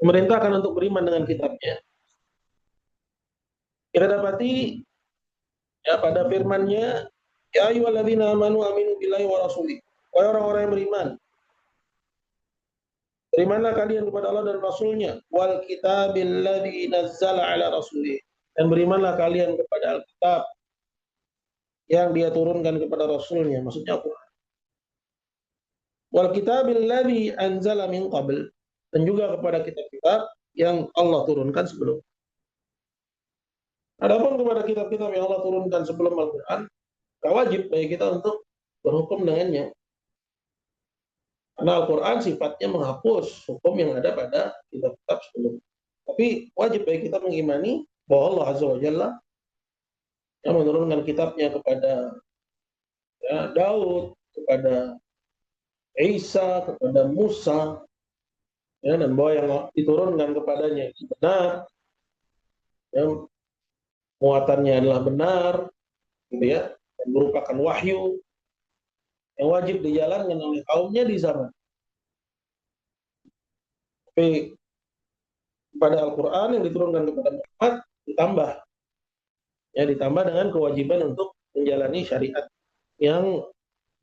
memerintahkan untuk beriman dengan kitabnya. Kita dapati ya pada firman-Nya, ya ayyuhalladzina amanu aminu billahi wa rasulih. Wahai orang-orang yang beriman, berimanlah kalian kepada Allah dan Rasul-Nya, wal kitabil ladzi nazzala ala rasulih. Dan berimanlah kalian kepada Alkitab yang dia turunkan kepada Rasul-Nya, maksudnya Al-Quran. Wal kitabil ladzi anzala min qabl, dan juga kepada kitab-kitab yang Allah turunkan sebelum. Adapun kepada kitab-kitab yang Allah turunkan sebelum Al-Quran, wajib bagi kita untuk berhukum dengannya. Karena Al-Quran sifatnya menghapus hukum yang ada pada kitab-kitab sebelumnya. Tapi wajib bagi kita mengimani bahwa Allah Azza wa Jalla yang menurunkan kitabnya kepada Daud, kepada Isa, kepada Musa, ya, dan bahwa yang diturunkan kepadanya itu benar, ya, muatannya adalah benar, gitu ya, dan merupakan wahyu yang wajib dijalankan oleh kaumnya di zaman. Tapi pada Al-Quran yang diturunkan kepada Muhammad ditambah, ya, ditambah dengan kewajiban untuk menjalani syariat yang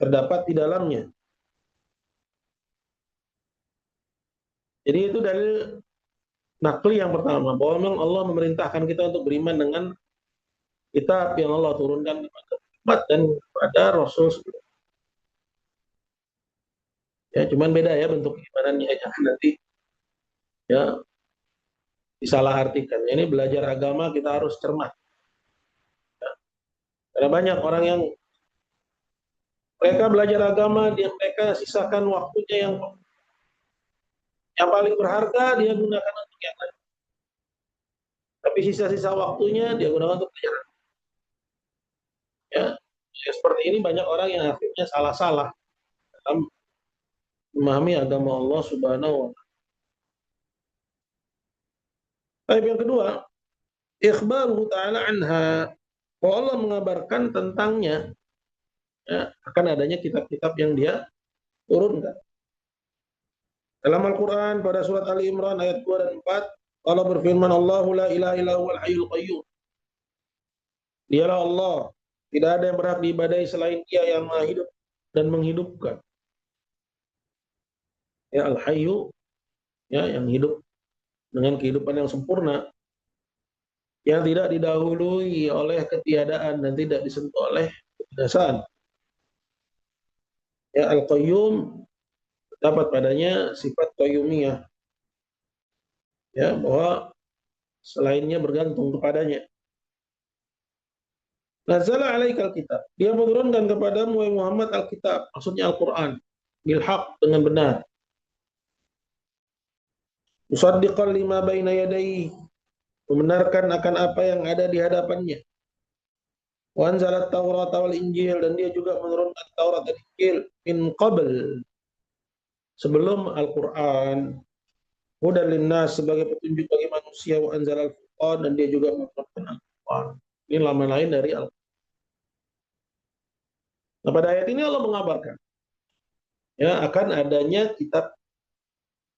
terdapat di dalamnya. Jadi itu dalil nakli yang pertama, bahwa memang Allah memerintahkan kita untuk beriman dengan kitab yang Allah turunkan kepada umat dan kepada Rasul. Ya, cuman beda ya bentuk keimanannya, jangan nanti ya disalahartikan. Ini belajar agama kita harus cermat. Ya. Karena banyak orang yang mereka belajar agama, mereka sisakan waktunya yang paling berharga dia gunakan untuk yang lain. Tapi sisa-sisa waktunya dia gunakan untuk belajar. Ya, ya, seperti ini banyak orang yang akhirnya salah-salah dalam memahami agama Allah Subhanahu wa Ta'ala. Baik, yang kedua, ikhbaruhu ta'ala anha, bahwa Allah mengabarkan tentangnya, ya, akan adanya kitab-kitab yang dia turunkan. Dalam Al-Quran pada surat Ali Imran ayat 2 dan 4, Allah berfirman, Allahu la ilaha illa huwal hayyul qayyum. Dialah Allah, tidak ada yang berhak diibadahi selain Dia yang Maha hidup dan menghidupkan. Ya, Al-Hayyu, ya, yang hidup dengan kehidupan yang sempurna, yang tidak didahului oleh ketiadaan dan tidak disentuh oleh kebinasaan. Ya, Al-Qayyum dapat padanya sifat qayyumiyah, ya, bahwa selainnya bergantung kepadanya. Nazala alaikal kitab, dia menurunkan kepadamu wahai Muhammad Alkitab, maksudnya Al-Quran, bilhaq, dengan benar. Musaddiqan lima baina yadayhi, membenarkan akan apa yang ada di hadapannya. Wa anzalat Taurat wal Injil, dan dia juga menurunkan Taurat dan Injil min qabl, sebelum Al-Quran. Hudan linnas, sebagai petunjuk bagi manusia. Wa anzalal furqan, dan dia juga menurunkan Al-Quran. Ini nama lain dari Al-Quran. Nah, pada ayat ini Allah mengabarkan, ya, akan adanya kitab,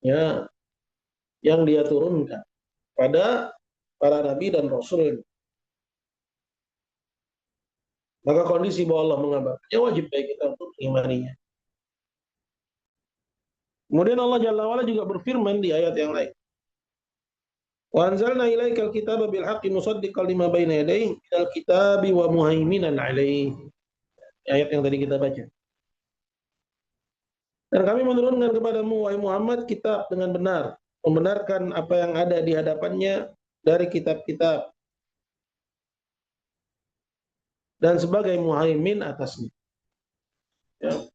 ya, yang dia turunkan pada para nabi dan rasul. Maka kondisi bahwa Allah mengabarkannya wajib bagi kita untuk mengimaninya. Kemudian Allah Jalla wa'ala juga berfirman di ayat yang lain, wa anzalna ilaikal kitaba bil haqqi musaddiqan lima baina yadayhi minal kitabi wa muhaiminan alaihi. Ayat yang tadi kita baca. Dan kami menurunkan kepadamu wahai Muhammad kitab dengan benar, membenarkan apa yang ada di hadapannya dari kitab-kitab, dan sebagai muhaimin atasnya. Ya.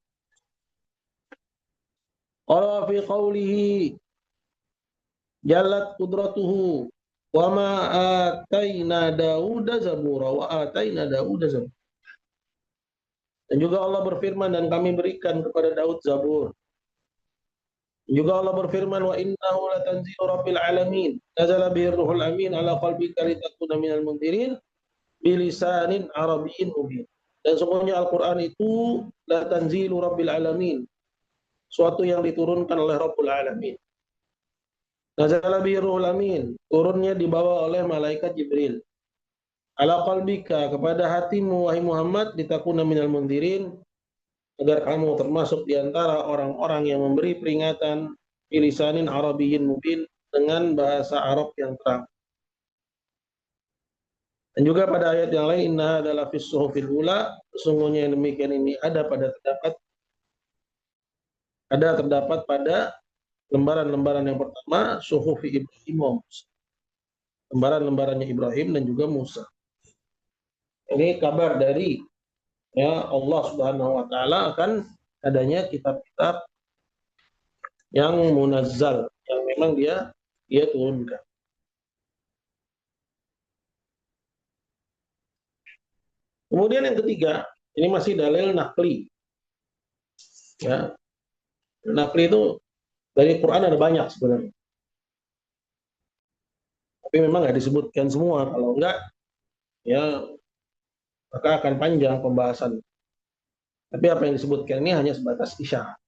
Qala fi qawlihi jalat qudratuhu wa ma ataina Dauda zabura wa ataina Dauda zabura. Dan juga Allah berfirman, dan kami berikan kepada Daud Zabur. Dan juga Allah berfirman, wa innahu latanzilu rabbil alamin nazala bihi ruhul amin ala qalbika litakuna minal mundirin bilisanin arabiyyin mubin. Dan sungguhnya Al-Quran itu latanzilu rabbil alamin, suatu yang diturunkan oleh Rabbul Alamin. Nazala bihi ruhul amin, turunnya dibawa oleh malaikat Jibril. Ala qalbika, kepada hatimu wahai Muhammad, litakuna minal mundirin, agar kamu termasuk di antara orang-orang yang memberi peringatan bilisanin arabiyyin mubin, dengan bahasa Arab yang terang. Dan juga pada ayat yang lain, inna adalah fis suhufil ula, sesungguhnya yang demikian ini ada terdapat pada lembaran-lembaran yang pertama, suhufi Ibrahim wa Musa, lembaran-lembarannya Ibrahim dan juga Musa. Ini kabar dari, ya, Allah Subhanahu wa Ta'ala akan adanya kitab-kitab yang munazzal, yang memang dia turunkan. Kemudian yang ketiga, ini masih dalil nakli. Ya, nakli itu dari Quran ada banyak sebenarnya. Tapi memang nggak disebutkan semua. Kalau enggak, ya maka akan panjang pembahasan. Tapi apa yang disebutkan ini hanya sebatas isyarat.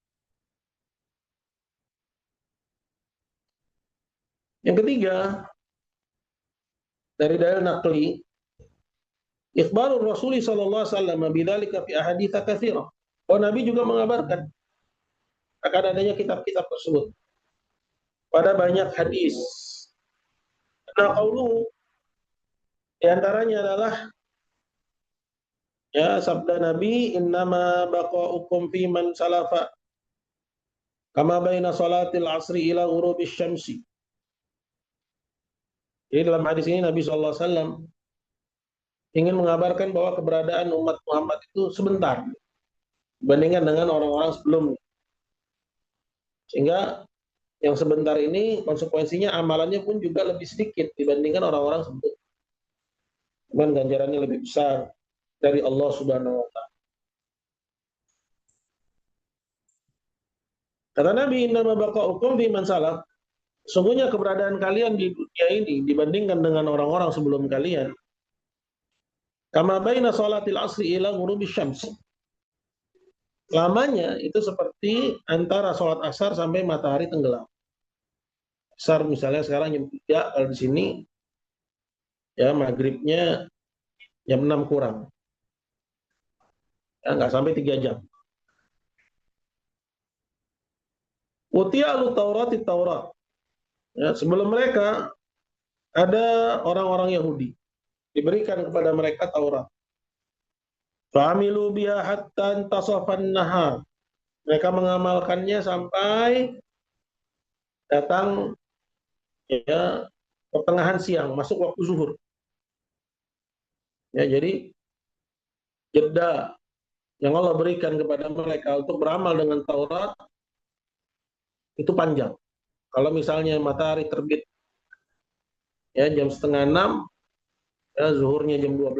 Yang ketiga, dari dalil nakli, ikhbarur Rasul sallallahu alaihi wasallam bidzalika fi ahadits katsirah. Oh, Nabi juga mengabarkan akan adanya kitab-kitab tersebut pada banyak hadis. Nah, qauluhu di antaranya adalah ya sabda Nabi, innama baqaukum fi man salafa kama baina salatil asri ila ghurubisy syamsi. Jadi dalam hadis ini Nabi SAW ingin mengabarkan bahwa keberadaan umat Muhammad itu sebentar dibandingkan dengan orang-orang sebelumnya. Sehingga yang sebentar ini konsekuensinya amalannya pun juga lebih sedikit dibandingkan orang-orang sebelumnya. Cuman ganjarannya lebih besar dari Allah Subhanahu wa taala. Kata Nabi, innama baqaukum fi man salaf. Sungguhnya keberadaan kalian di dunia ini dibandingkan dengan orang-orang sebelum kalian. Kama baina salatil asri ila ghurubisy syams. Lamanya itu seperti antara sholat asar sampai matahari tenggelam. Asar misalnya sekarang jam 3, kalau di sini ya maghribnya jam 6 kurang. Ya, nggak sampai 3 jam. Uti'alu Taurati Taurat. Ya, sebelum mereka ada orang-orang Yahudi. Diberikan kepada mereka Taurat. Fa'amilu biha hatta intasafan nahar. Mereka mengamalkannya sampai datang ya pertengahan siang, masuk waktu zuhur. Ya, jadi jeda yang Allah berikan kepada mereka untuk beramal dengan Taurat itu panjang. Kalau misalnya matahari terbit ya jam setengah 6, ya zuhurnya jam 12,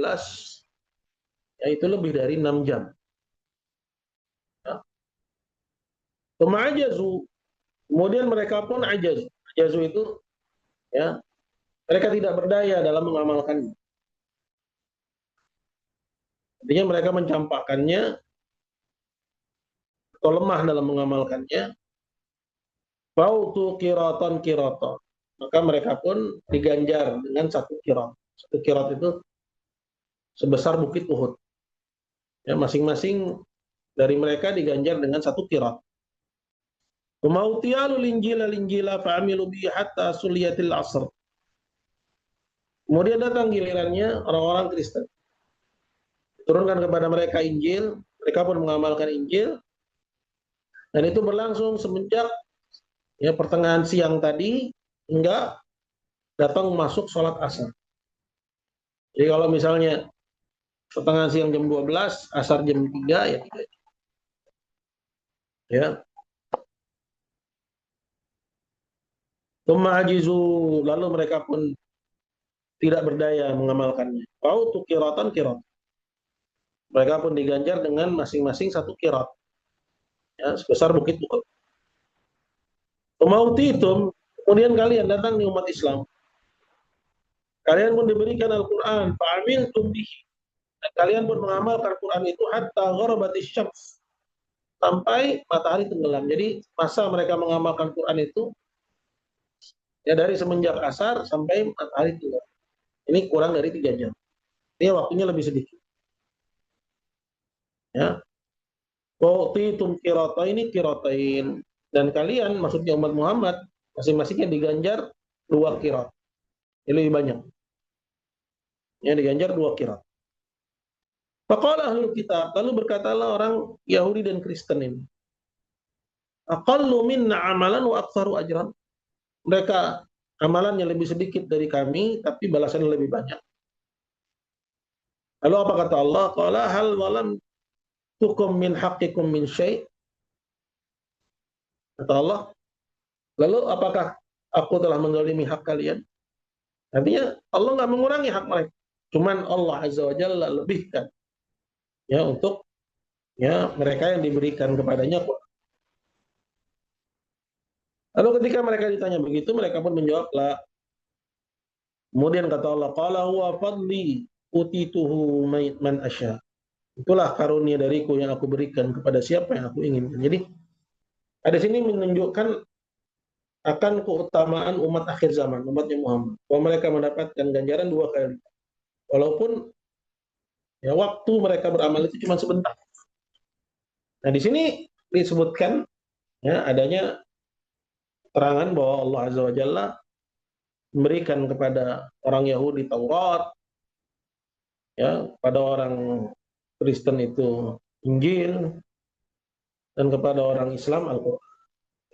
ya itu lebih dari 6 jam. Ya. Ajazu, kemudian mereka pun ajaz. Ajazu itu ya mereka tidak berdaya dalam mengamalkannya. Artinya mereka mencampakkannya atau lemah dalam mengamalkannya. Fautu kiraton kiraton. Maka mereka pun diganjar dengan satu kirat. Satu kirat itu sebesar bukit Uhud. Ya, masing-masing dari mereka diganjar dengan satu kirat. Kemudian linjila fa'amilu bi hatta suliyatil asr. Kemudian datang gilirannya orang-orang Kristen. Turunkan kepada mereka Injil, mereka pun mengamalkan Injil, dan itu berlangsung semenjak ya pertengahan siang tadi hingga datang masuk sholat asar. Jadi kalau misalnya pertengahan siang jam 12, asar jam 3, ya 3 jam. Ya. Ajizu, lalu mereka pun tidak berdaya mengamalkannya. Fautu kiratan kirat. Mereka pun diganjar dengan masing-masing satu kirat. Ya, sebesar bukit Uhud. Itu, kemudian kalian datang di umat Islam. Kalian pun diberikan Al-Quran. Fa'amil tumbihi. Dan kalian pun mengamalkan Al-Quran itu hatta gharabatis syams. Sampai matahari tenggelam. Jadi masa mereka mengamalkan Quran itu ya dari semenjak asar sampai matahari tenggelam. Ini kurang dari 3 jam. Ini waktunya lebih sedikit. Ya. Qutitum ini qiratain. Dan kalian, maksudnya umat Muhammad, masing-masingnya diganjar 2 qirat. Ini lebih banyak. Ya, diganjar 2 qirat. Faqala ahlul kitab, lalu berkatalah orang Yahudi dan Kristen ini. Aqallu minna amalan wa aktsaru ajran. Mereka amalannya lebih sedikit dari kami, tapi balasannya lebih banyak. Lalu apa kata Allah? Qala hal walam tukum min haqqikum min syai'. Kata Allah, Lalu apakah aku telah menzalimi hak kalian? Artinya Allah nggak mengurangi hak mereka. Cuman Allah Azza wa Jalla lebihkan ya untuk ya mereka yang diberikan kepadanya. Lalu ketika mereka ditanya begitu, mereka pun menjawab la. Kemudian kata Allah, qala huwa fadli utituhu man asya. Itulah karunia dariku yang aku berikan kepada siapa yang aku inginkan. Jadi ada sini menunjukkan akan keutamaan umat akhir zaman, umatnya Muhammad. Bahwa mereka mendapatkan ganjaran dua kali. Walaupun ya waktu mereka beramal itu cuma sebentar. Nah di sini disebutkan ya adanya keterangan bahwa Allah Azza wa Jalla memberikan kepada orang Yahudi Taurat, ya pada orang Kristen itu Injil, dan kepada orang Islam Al-Quran.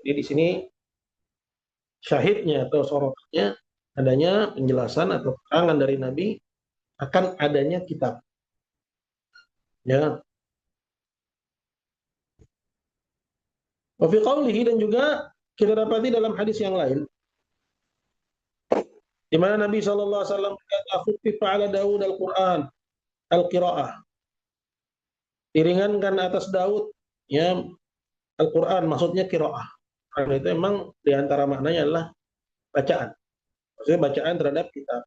Jadi di sini syahidnya atau sorotannya adanya penjelasan atau keterangan dari Nabi akan adanya kitab. Ya. Wa fi qawlihi, dan juga kita dapati dalam hadis yang lain di mana Nabi SAW berkata, "Khuffifa ala Daud al-Quran al-qiraah." Diringankan atas Daud ya Al-Quran, maksudnya qiraah. Karena itu memang diantara maknanya adalah bacaan. Maksudnya bacaan terhadap kitab.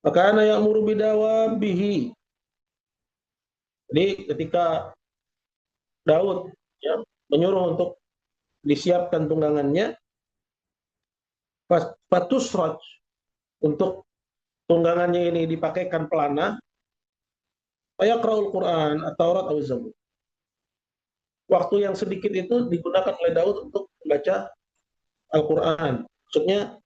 Maka ana ya'muru bidawabihi. Jadi ketika Daud ya menyuruh untuk disiapkan tunggangannya, patusraj, untuk tunggangannya ini dipakaikan pelana, fayaqra'ul Quran at-Taurat atau Zabur. Waktu yang sedikit itu digunakan oleh Daud untuk membaca Al-Quran. Maksudnya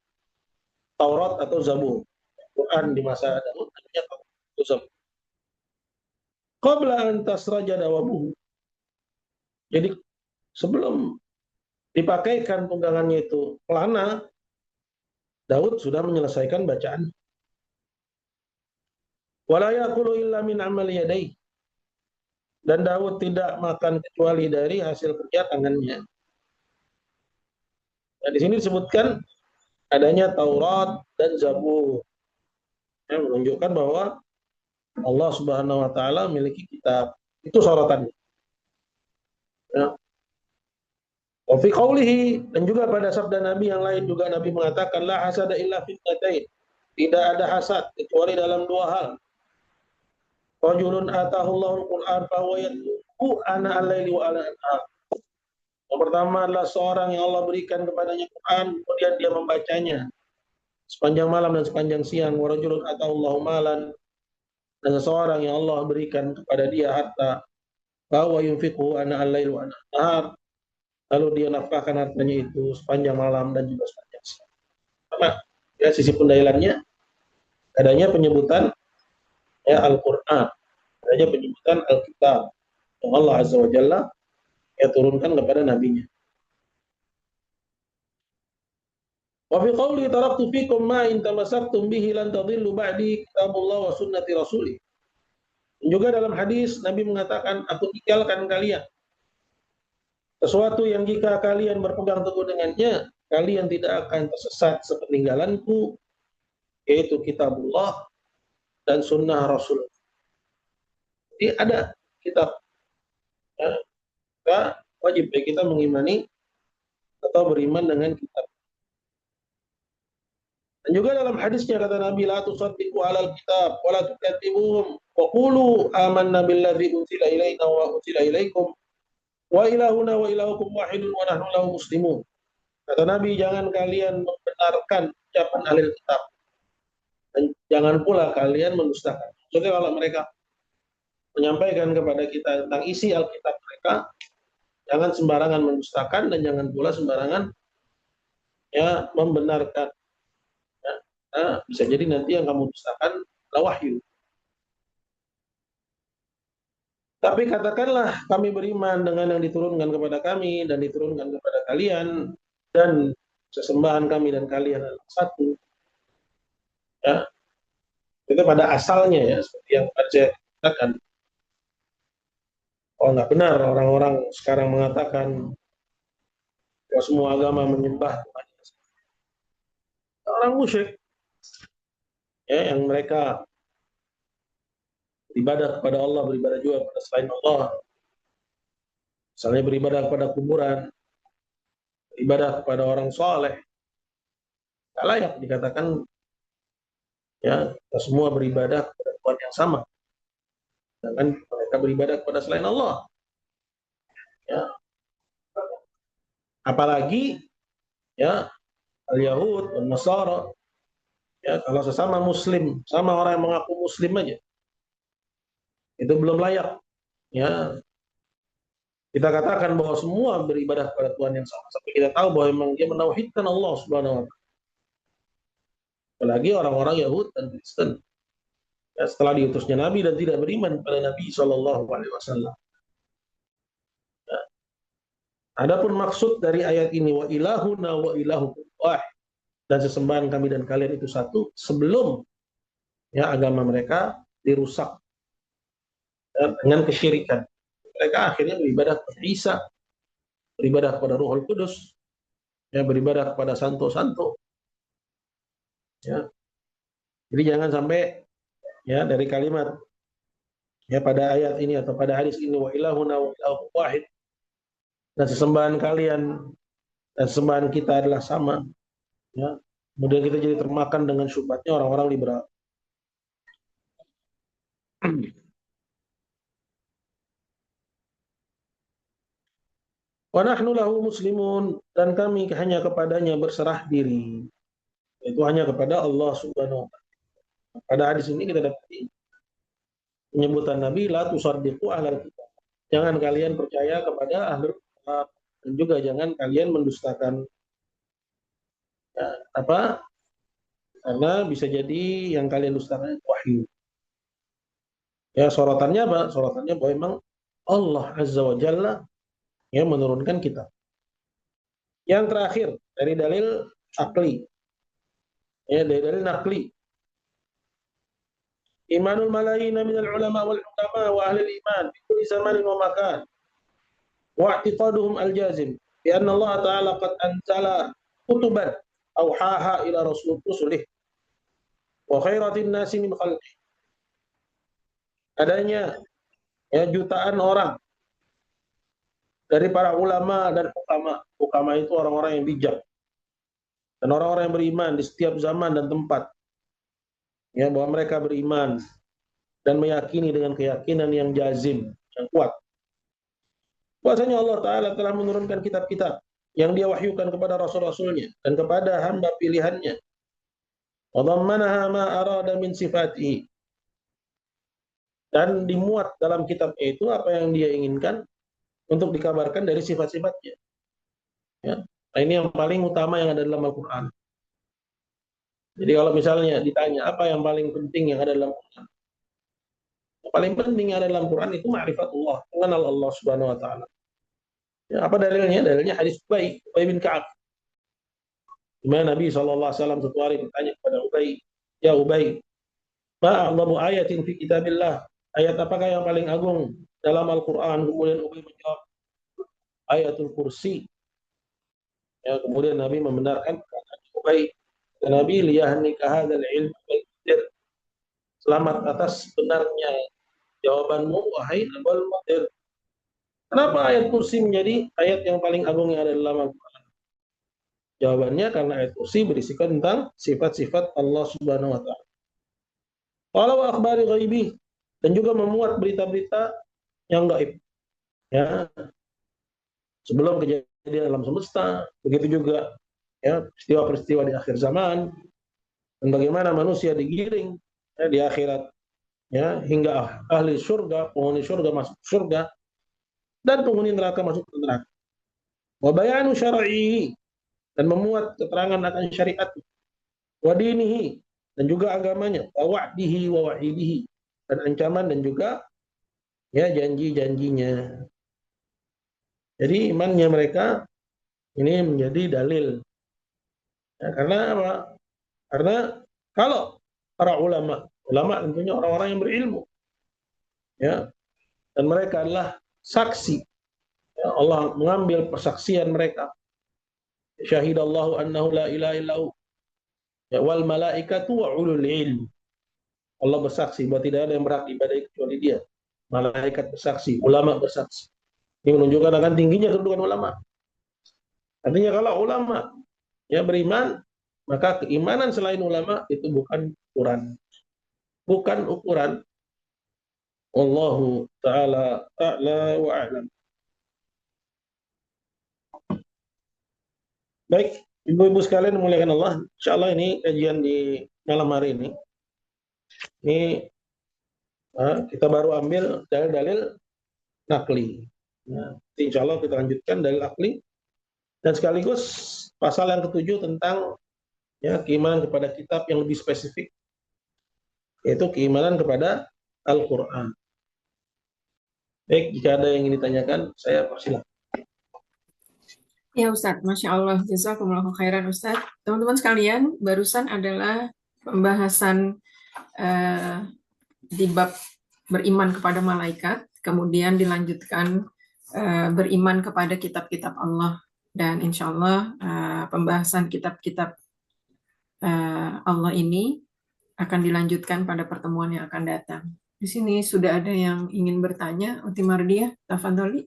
Taurat atau Zabur. Quran di masa Daud namanya Taurat atau Zabur. Qabla an tasraja dawabuhu. Jadi sebelum dipakaikan tunggangannya itu pelana, Daud sudah menyelesaikan bacaan. Wala yaqulu illa min amali yadayhi. Dan Daud tidak makan kecuali dari hasil kerja tangannya. Nah, di sini disebutkan adanya Taurat dan Zabur, yang menunjukkan bahwa Allah Subhanahu wa taala memiliki kitab. Itu sorotannya. Ya. Wa fi qawlihi, dan juga pada sabda Nabi yang lain juga Nabi mengatakan la hasada illa fitnatain. Tidak ada hasad kecuali dalam dua hal. Rajulun atahu Allahul Qur'an fa huwa yatlu ana al-laili wa ana an-nahar. Yang pertama adalah seorang yang Allah berikan kepadanya Quran, kemudian dia membacanya sepanjang malam dan sepanjang siang. Wa rajulun atahu Allahu malan, dan seseorang yang Allah berikan kepada dia harta, bahwa yunfiqhu ana al-lail wa ana an-nahar, lalu dia nafkahkan hartanya itu sepanjang malam dan juga sepanjang siang. Sama ya sisi pendalilannya adanya penyebutan ya Al-Qur'an, adanya penyebutan Alkitab yang Allah Azza wa Jalla ya turunkan kepada nabinya. Wa fi qawli taraktu fikum ma in tamassaktum bihi lan tadhillu ba'di kitabullah wa sunnati rasulih. Juga dalam hadis Nabi mengatakan, aku tinggalkan kalian sesuatu yang jika kalian berpegang teguh dengannya, kalian tidak akan tersesat sepeninggalanku, yaitu kitabullah dan sunnah Rasul. Jadi ada kitab. Ya, maka wajib bagi kita mengimani atau beriman dengan kitab. Dan juga dalam hadisnya kata Nabi, la tusaddiqu 'alal kitab wa la tukadzibuhum wa qulu amanna billadzi unzila ilaina wa unzila ilaikum wa ilahuna wa ilahukum wahidun wa nahnu lahu muslimun. Kata Nabi, jangan kalian membenarkan ucapan ahli kitab dan jangan pula kalian mendustakan. Maksudnya kalau mereka menyampaikan kepada kita tentang isi Alkitab mereka, jangan sembarangan mendustakan dan jangan pula sembarangan ya membenarkan. Ya. Nah, bisa jadi nanti yang kamu dustakan adalah wahyu. Tapi katakanlah kami beriman dengan yang diturunkan kepada kami dan diturunkan kepada kalian, dan sesembahan kami dan kalian adalah satu. Ya, itu pada asalnya ya, seperti yang saya katakan. Oh nggak benar orang-orang sekarang mengatakan bahwa semua agama menyembah Tuhan. Orang musyrik ya, yang mereka beribadah kepada Allah, beribadah juga kepada selain Allah. Misalnya beribadah kepada kuburan, beribadah kepada orang soleh, tak layak dikatakan ya kita semua beribadah kepada Tuhan yang sama. Sedangkan mereka beribadah kepada selain Allah. Ya, apalagi ya al-Yahud dan Nasara, ya kalau sesama Muslim, sama orang yang mengaku Muslim aja, itu belum layak. Ya, kita katakan bahwa semua beribadah kepada Tuhan yang sama. Sampai kita tahu bahwa memang dia menauhidkan Allah Subhanahu wa taala. Apalagi orang-orang Yahud dan Kristen. Ya, setelah diutusnya Nabi dan tidak beriman pada Nabi Shallallahu Alaihi Wasallam. Ya. Adapun maksud dari ayat ini wa ilahuna wa ilahukum wahid, dan sesembahan kami dan kalian itu satu, sebelum ya agama mereka dirusak ya, dengan kesyirikan. Mereka akhirnya beribadah kepada Isa, beribadah kepada Ruhul Kudus, ya beribadah kepada santo-santo. Ya. Jadi jangan sampai ya dari kalimat ya pada ayat ini atau pada hadis ini wa ilahuna wa ilahukum wahid, dan sesembahan kalian dan sesembahan kita adalah sama. Ya. Kemudian kita jadi termakan dengan syubhatnya orang-orang liberal. Wa nahnu lahu muslimun, dan kami hanya kepadanya berserah diri. Itu hanya kepada Allah Subhanahu wa taala. Pada hadis ini kita dapat penyebutan Nabi la tusaddiqu ahlal kitab. Jangan kalian percaya kepada ahlul kitab, dan juga jangan kalian mendustakan ya, apa? Karena bisa jadi yang kalian dustakan itu wahyu. Ya, sorotannya apa? Sorotannya bahwa memang Allah Azza wa Jalla yang menurunkan kitab. Yang terakhir dari dalil akli. Ya, dari dalil nakli. Imanul malaina minal ulama wal hukama wa ahli iman fi kulli zamanin wa makan. Wa i'tiqaduhum al-jazim bi anna Allah Ta'ala qad anzala kutuban awhaha ila rusulih wa khairatin nasi min khalqih. Adanya ya jutaan orang dari para ulama dan hukama. Hukama itu orang-orang yang bijak dan orang-orang yang beriman di setiap zaman dan tempat. Ya, bahwa mereka beriman dan meyakini dengan keyakinan yang jazim, yang kuat. Bahwasanya Allah Ta'ala telah menurunkan kitab-kitab yang dia wahyukan kepada rasul-rasulnya dan kepada hamba pilihannya. Wa dhammanaha ma arada min sifatihi. Dan dimuat dalam kitab itu apa yang dia inginkan untuk dikabarkan dari sifat-sifatnya. Ya. Nah, ini yang paling utama yang ada dalam Al-Quran. Jadi kalau misalnya ditanya apa yang paling penting yang ada dalam Quran, yang paling penting yang ada dalam Quran itu ma'rifatullah, mengenal Allah Subhanahu wa taala. Ya, apa dalilnya? Dalilnya hadis Ubay bin Ka'ab. Di mana Nabi SAW satu hari bertanya kepada Ubay, "Ya Ubay, ma a'zamu ayatin fi kitabillah?" Ayat apakah yang paling agung dalam Al-Quran? Kemudian Ubay menjawab, ayatul kursi. Ya, kemudian Nabi membenarkan perkataan Ubay. Nabi liyahnika hadzal ilm wal qadir. Selamat atas benarnya jawabanmu wahai Abul Mudir. Kenapa ayat kursi menjadi ayat yang paling agung yang ada dalam Al-Quran? Jawabannya karena ayat kursi berisikan tentang sifat-sifat Allah Subhanahu wa taala. Walau akhbari ghaibi, dan juga memuat berita-berita yang gaib. Ya. Sebelum kejadian alam semesta, begitu juga ya peristiwa-peristiwa di akhir zaman, dan bagaimana manusia digiring ya, di akhirat ya hingga ahli surga, penghuni surga masuk surga, dan penghuni neraka masuk ke neraka. Wa bayanu syar'i, dan memuat keterangan akan syariat. Wa dinihi, dan juga agamanya. Wa wa'dihi wa wa'idihi, dan ancaman dan juga ya janji-janjinya. Jadi imannya mereka ini menjadi dalil. Ya, karena apa? Karena kalau para ulama tentunya orang-orang yang berilmu, ya, dan mereka adalah saksi. Ya, Allah mengambil persaksian mereka Syahidallahu annahu la ilaha illahu ya wal malaikatu wa ulul ilm. Allah bersaksi bahwa tidak ada yang berhak ibadah kecuali Dia. Malaikat bersaksi, ulama bersaksi. Ini menunjukkan akan tingginya kedudukan ulama. Artinya kalau ulama ya beriman, maka keimanan selain ulama itu bukan ukuran. Bukan ukuran. Wallahu ta'ala a'la wa a'lam. Baik, ibu-ibu sekalian dimuliakan Allah. Insya Allah ini kajian di malam hari ini. Ini kita baru ambil dalil-dalil nakli. Nah, insya Allah kita lanjutkan dalil akli. Dan sekaligus pasal yang ketujuh tentang ya keimanan kepada kitab yang lebih spesifik, yaitu keimanan kepada Al-Quran. Baik, jika ada yang ingin ditanyakan, saya persilahkan. Ya Ustadz, Masya Allah, jazakumullah khairan Ustadz. Teman-teman sekalian, barusan adalah pembahasan di bab beriman kepada malaikat, kemudian dilanjutkan beriman kepada kitab-kitab Allah. Dan insya Allah pembahasan kitab-kitab Allah ini akan dilanjutkan pada pertemuan yang akan datang. Di sini sudah ada yang ingin bertanya. Uti Mardia, tafadholi.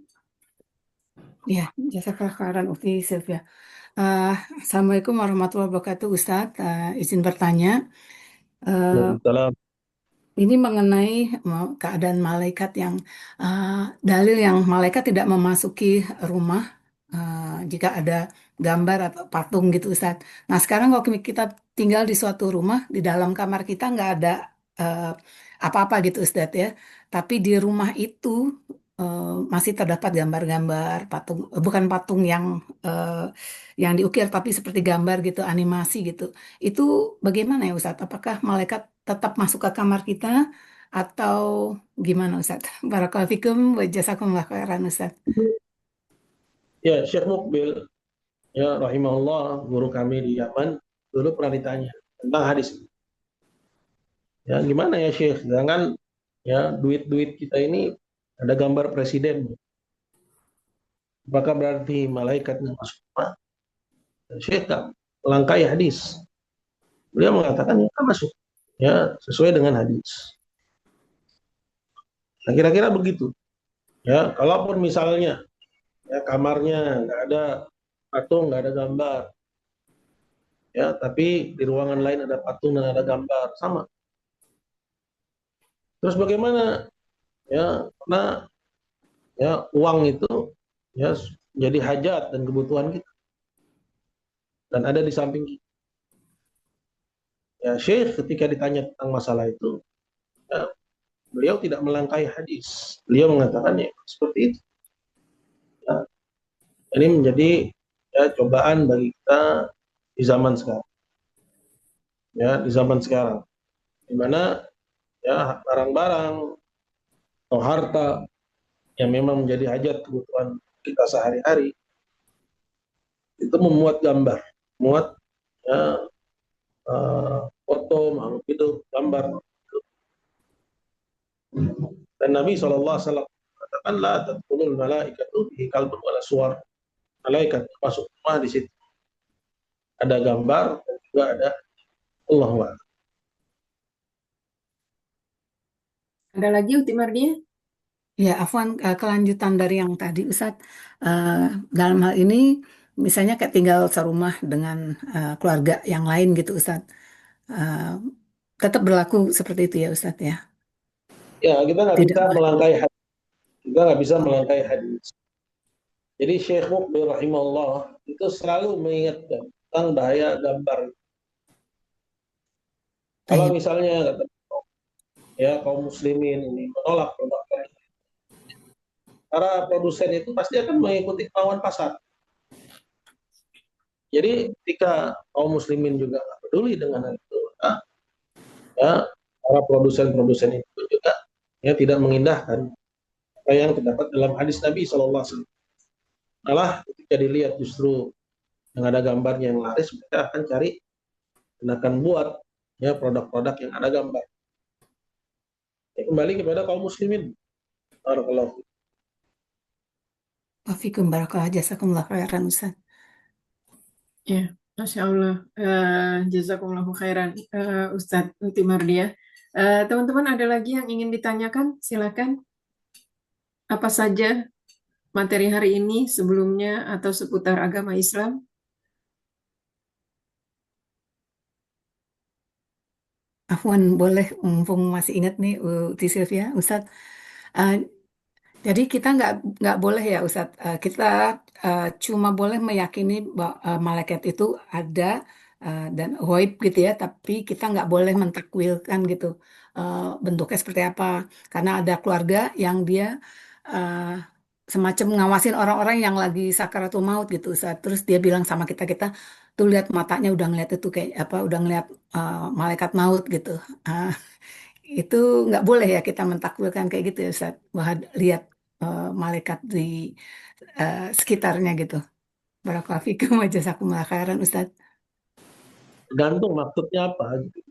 Ya, jazakallah khairan Ukti Sylvia. Assalamualaikum warahmatullahi wabarakatuh Ustadz. Izin bertanya, Waalaikumsalam. ini mengenai keadaan malaikat yang dalil yang malaikat tidak memasuki rumah jika ada gambar atau patung gitu Ustadz. Nah sekarang kalau kita tinggal di suatu rumah, di dalam kamar kita nggak ada apa-apa gitu Ustadz ya. Tapi di rumah itu masih terdapat gambar-gambar patung, bukan patung yang diukir tapi seperti gambar gitu, animasi gitu. Itu bagaimana ya Ustadz? Apakah malaikat tetap masuk ke kamar kita atau gimana Ustadz? Barakallahu fikum wa jazakumullah khairan Ustadz. Ya, Syekh Mukbil, ya rahimahullah, guru kami di Yaman, dulu pernah ditanya tentang hadis. Ya, gimana ya Syekh? Jangan ya duit-duit kita ini ada gambar presiden. Apakah berarti malaikatnya masuk rumah? Syekh melangkai hadis. Beliau mengatakan ya masuk. Ya, sesuai dengan hadis. Nah, kira-kira begitu. Ya, kalaupun misalnya ya kamarnya nggak ada patung, nggak ada gambar, ya, tapi di ruangan lain ada patung dan ada gambar, sama. Terus bagaimana? Ya, karena ya uang itu ya jadi hajat dan kebutuhan kita dan ada di samping kita. Ya, Syekh ketika ditanya tentang masalah itu, ya, beliau tidak melangkai hadis. Beliau mengatakan ya seperti itu. Ya, ini menjadi ya cobaan bagi kita di zaman sekarang. Ya, di zaman sekarang, di mana ya barang-barang atau harta yang memang menjadi hajat kebutuhan kita sehari-hari itu memuat gambar, memuat ya, foto, makhluk hidup, gambar. Dan Nabi SAW mengatakan la tadkhulul malaikatu bihi kalbun wala suwar. Malaikat masuk rumah di situ ada gambar dan juga ada Allahu a'lam. Ada lagi Uti Mardia? Ya, Afwan, kelanjutan dari yang tadi Ustadz, dalam hal ini misalnya kayak tinggal serumah dengan keluarga yang lain gitu Ustadz, tetap berlaku seperti itu ya Ustadz ya? Ya, kita nggak Tidak bisa boleh. melangkai hadis. Kita nggak bisa melangkai hadis. Jadi Syekh Mukbil rahimahullah itu selalu mengingatkan tentang bahaya gambar. Kalau Baik. misalnya ya kaum muslimin ini menolak produk para produsen itu pasti akan mengikuti kemauan pasar. Jadi ketika kaum muslimin juga nggak peduli dengan hal itu, ya para produsen-produsen itu juga ya tidak mengindahkan apa yang terdapat dalam hadis Nabi SAW. Malah ketika dilihat justru yang ada gambarnya yang laris, mereka akan cari dan akan buat ya produk-produk yang ada gambar. Ya, kembali kepada kaum muslimin. Barakallahu. Wafikum barakallah jazakumullah khairan Ustaz. Ya, Masya Allah. Jazakumullahu khairan, Ustadz Timardia. Teman-teman ada lagi yang ingin ditanyakan? Silakan. Apa saja materi hari ini sebelumnya atau seputar agama Islam? Afwan, boleh mumpung masih ingat nih, Uti Sylvia, Ustadz. Uh, Jadi kita nggak boleh ya Ustadz, kita cuma boleh meyakini bahwa malaikat itu ada dan ghaib gitu ya, tapi kita nggak boleh mentakwilkan gitu bentuknya seperti apa, karena ada keluarga yang dia uh, semacam ngawasin orang-orang yang lagi sakaratul maut gitu Ustadz. Terus dia bilang sama kita, kita tuh lihat matanya udah ngeliat itu kayak apa, udah ngeliat malaikat maut gitu. Ah, itu nggak boleh ya kita mentakwilkan kayak gitu ya Ustaz. Bahwa lihat malaikat di sekitarnya gitu. Barakallahu fikum wa jazakumullah khairan Ustaz. Tergantung maksudnya apa, gitu.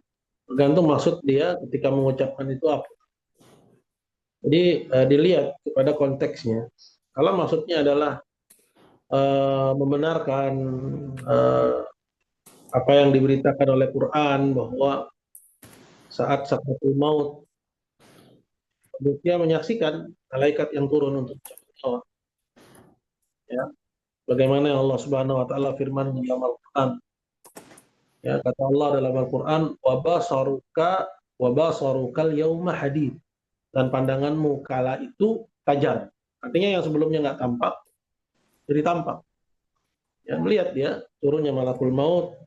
Tergantung maksud dia ketika mengucapkan itu apa. Jadi dilihat kepada konteksnya. Kalau maksudnya adalah membenarkan eh, apa yang diberitakan oleh Quran bahwa saat sakratul maut dia menyaksikan malaikat yang turun untuk mencabut nyawa. Ya, bagaimana Allah Subhanahu Wa Taala firman dalam Al-Quran. Ya, kata Allah dalam Al-Quran, wabasarukal yauma hadid, dan pandanganmu kala itu tajam. Artinya yang sebelumnya nggak tampak jadi tampak. Ya, melihat dia turunnya malakul maut,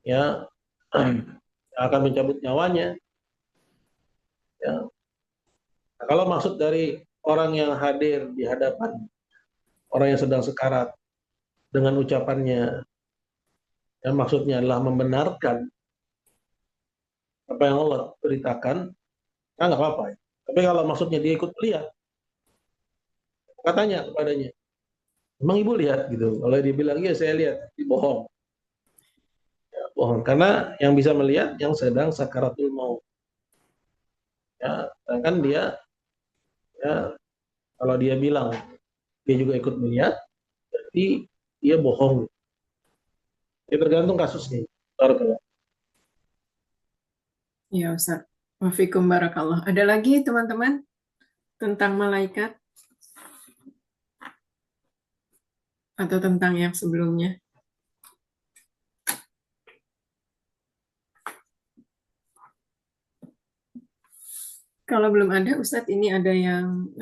ya akan mencabut nyawanya. Ya. Nah, kalau maksud dari orang yang hadir di hadapan orang yang sedang sekarat dengan ucapannya, ya maksudnya adalah membenarkan apa yang Allah beritakan, nah nggak apa-apa. Ya. Tapi kalau maksudnya dia ikut melihat, katanya kepadanya, emang ibu lihat gitu. Kalau dia bilang iya saya lihat, dia bohong. Ya, bohong. Karena yang bisa melihat yang sedang sakaratul maut. Ya, kan dia, ya kalau dia bilang dia juga ikut melihat, berarti dia bohong. Ya tergantung kasusnya. Barakallah. Ya, Ustaz. Wafikum barakallah. Ada lagi teman-teman tentang malaikat atau tentang yang sebelumnya? Kalau belum ada, Ustadz, ini ada yang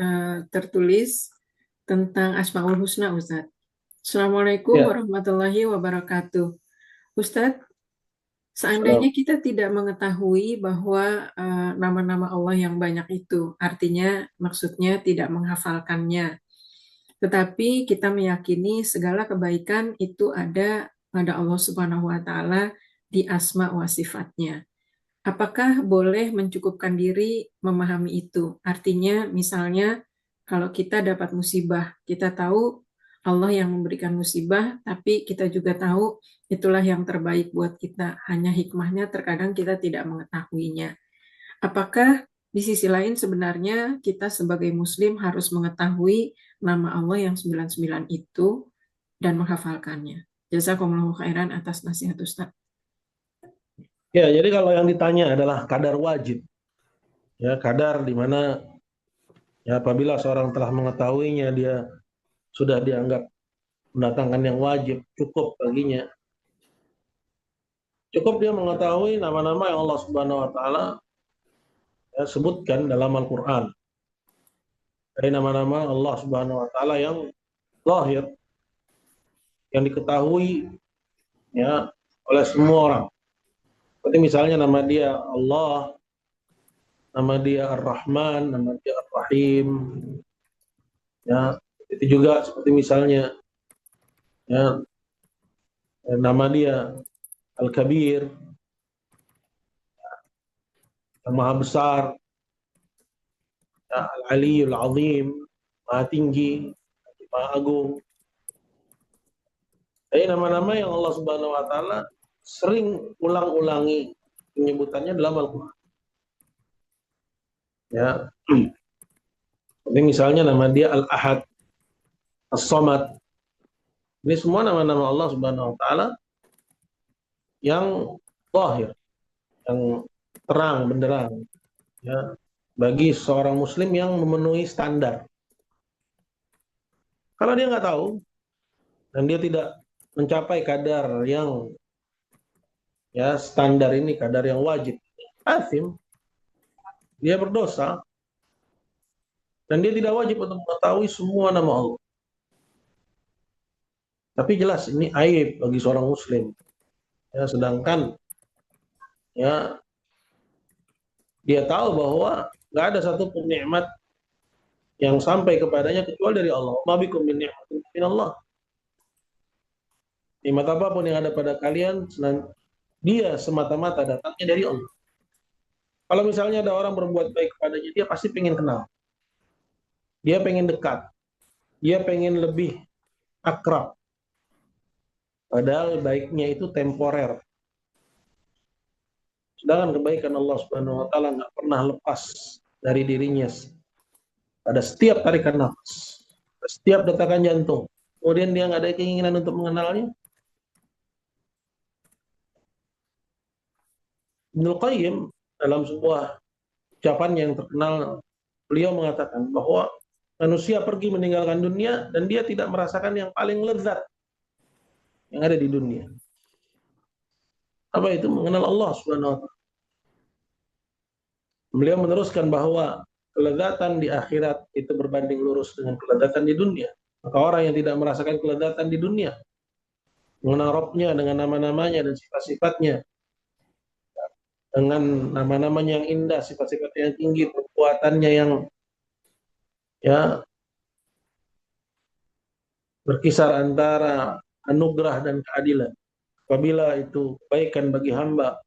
tertulis tentang Asmaul Husna, Ustadz. Assalamualaikum Ya, warahmatullahi wabarakatuh. Ustadz, seandainya kita tidak mengetahui bahwa nama-nama Allah yang banyak itu, artinya maksudnya tidak menghafalkannya, tetapi kita meyakini segala kebaikan itu ada pada Allah Subhanahu wa Ta'ala di asma wa sifatnya. Apakah boleh mencukupkan diri memahami itu? Artinya, misalnya, kalau kita dapat musibah, kita tahu Allah yang memberikan musibah, tapi kita juga tahu itulah yang terbaik buat kita. Hanya hikmahnya terkadang kita tidak mengetahuinya. Apakah di sisi lain sebenarnya kita sebagai Muslim harus mengetahui nama Allah yang 99 itu dan menghafalkannya? Jazakumullahu khairan atas nasihat Ustaz. ya. Jadi kalau yang ditanya adalah kadar wajib, ya kadar di mana ya apabila seorang telah mengetahuinya dia sudah dianggap mendatangkan yang wajib, cukup baginya. Cukup dia mengetahui nama-nama yang Allah Subhanahu Wa Taala ya, sebutkan dalam Al-Quran. Dari nama-nama Allah Subhanahu Wa Taala yang zahir, yang diketahui ya oleh semua orang. Seperti misalnya nama dia Allah, nama dia Ar-Rahman, nama dia Ar-Rahim. Ya, itu juga seperti misalnya ya nama dia Al-Kabir, yang Maha Besar, ya, Al-Aliyul Azim, Maha Tinggi, Maha Agung. Jadi nama-nama yang Allah Subhanahu Wa Taala sering ulang-ulangi penyebutannya dalam Al-Quran. Ya, jadi misalnya nama dia Al-Ahad, As-Samad, Ini semua nama-nama Allah Subhanahu wa taala yang zahir, yang terang benderang, ya, bagi seorang muslim yang memenuhi standar. Kalau dia nggak tahu dan dia tidak mencapai kadar yang, ya, standar ini, kadar yang wajib, asim, dia berdosa, dan dia tidak wajib untuk mengetahui semua nama Allah. Tapi jelas ini aib bagi seorang muslim. Ya, sedangkan, ya, dia tahu bahwa nggak ada satu pun nikmat yang sampai kepadanya kecuali dari Allah. Ma bikum min ni'matin min Allah. Nikmat apapun yang ada pada kalian, dia semata-mata datangnya dari Allah. Kalau misalnya ada orang berbuat baik kepadanya, dia pasti pengen kenal. Dia pengen dekat. Dia pengen lebih akrab. Padahal baiknya itu temporer. Sedangkan kebaikan Allah Subhanahu wa taala nggak pernah lepas dari dirinya pada setiap tarikan nafas, setiap detakan jantung. Kemudian dia nggak ada keinginan untuk mengenalnya. Ibnu Qayyim dalam sebuah ucapan yang terkenal, beliau mengatakan bahwa manusia pergi meninggalkan dunia dan dia tidak merasakan yang paling lezat yang ada di dunia. Apa itu? Mengenal Allah Subhanahu wa taala. Beliau meneruskan bahwa kelezatan di akhirat itu berbanding lurus dengan kelezatan di dunia. Maka orang yang tidak merasakan kelezatan di dunia, mengenal Rabb-nya dengan nama-namanya dan sifat-sifatnya, dengan nama-namanya yang indah, sifat-sifatnya yang tinggi, perbuatannya yang, ya, berkisar antara anugerah dan keadilan. Apabila itu kebaikan bagi hamba,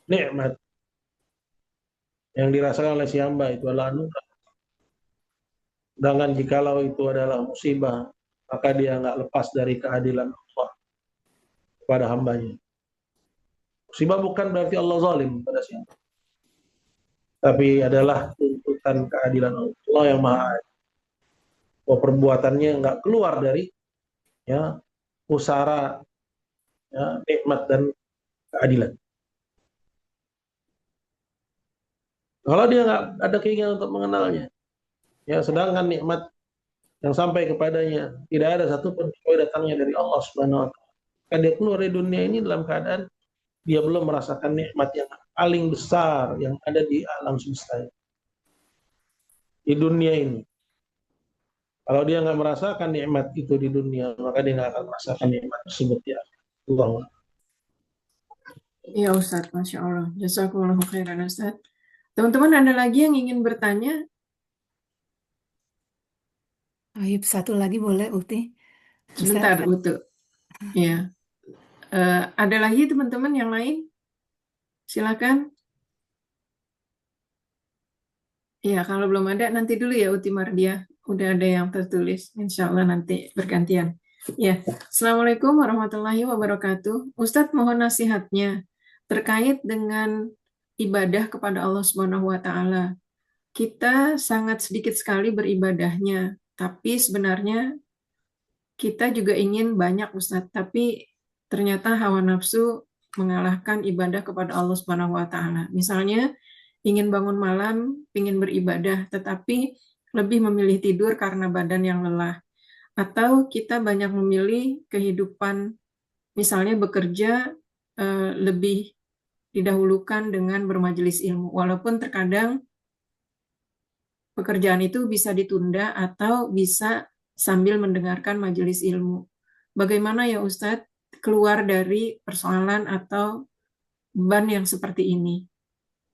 nikmat yang dirasakan oleh si hamba itu adalah anugerah. Sedangkan jikalau itu adalah musibah, maka dia nggak lepas dari keadilan Allah kepada hambanya. Musibah bukan berarti Allah zalim pada siapa, tapi adalah tuntutan keadilan Allah yang maha adil. Bahwa perbuatannya nggak keluar dari, ya, pusara, ya, nikmat dan keadilan. Kalau dia nggak ada keinginan untuk mengenalnya, ya, sedangkan nikmat yang sampai kepadanya tidak ada satupun kecuali datangnya dari Allah Subhanahu wa taala. Kan dia keluar dari dunia ini dalam keadaan dia belum merasakan nikmat yang paling besar yang ada di alam semesta ini, di dunia ini. Kalau dia nggak merasakan nikmat itu di dunia, maka dia nggak akan merasakan nikmat tersebut, ya Allah. Ya Ustadz, Masya Allah. Jazakumullahu khairan Ustadz. Teman-teman ada lagi yang ingin bertanya? Aib, satu lagi boleh, Uti? Sebentar, Ustaz, Utu. Ya. Ada lagi teman-teman yang lain? Silakan. Ya, kalau belum ada nanti dulu ya Uti Mardia. Udah ada yang tertulis. Insya Allah nanti bergantian. Ya, Assalamualaikum warahmatullahi wabarakatuh. Ustadz mohon nasihatnya terkait dengan ibadah kepada Allah Subhanahu wa taala. Kita sangat sedikit sekali beribadahnya, tapi sebenarnya kita juga ingin banyak Ustadz, tapi ternyata hawa nafsu mengalahkan ibadah kepada Allah Subhanahu wa taala. Misalnya ingin bangun malam, ingin beribadah, tetapi lebih memilih tidur karena badan yang lelah. Atau kita banyak memilih kehidupan, misalnya bekerja lebih didahulukan dengan bermajelis ilmu. Walaupun terkadang pekerjaan itu bisa ditunda atau bisa sambil mendengarkan majelis ilmu. Bagaimana ya Ustadz keluar dari persoalan atau beban yang seperti ini?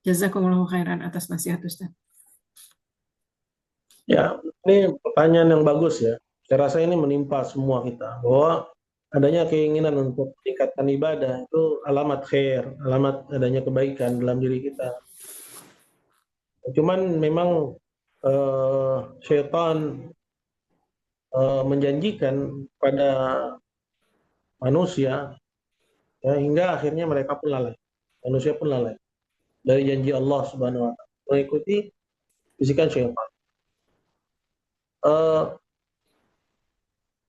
Jazakumullahu khairan atas nasihat Ustadz. Ya, ini pertanyaan yang bagus ya. Saya rasa ini menimpa semua kita, bahwa adanya keinginan untuk meningkatkan ibadah itu alamat khair, alamat adanya kebaikan dalam diri kita. Cuman memang syaitan menjanjikan pada manusia, ya, hingga akhirnya mereka pun lalai. Manusia pun lalai dari janji Allah Subhanahu wa taala, mengikuti bisikan syaitan.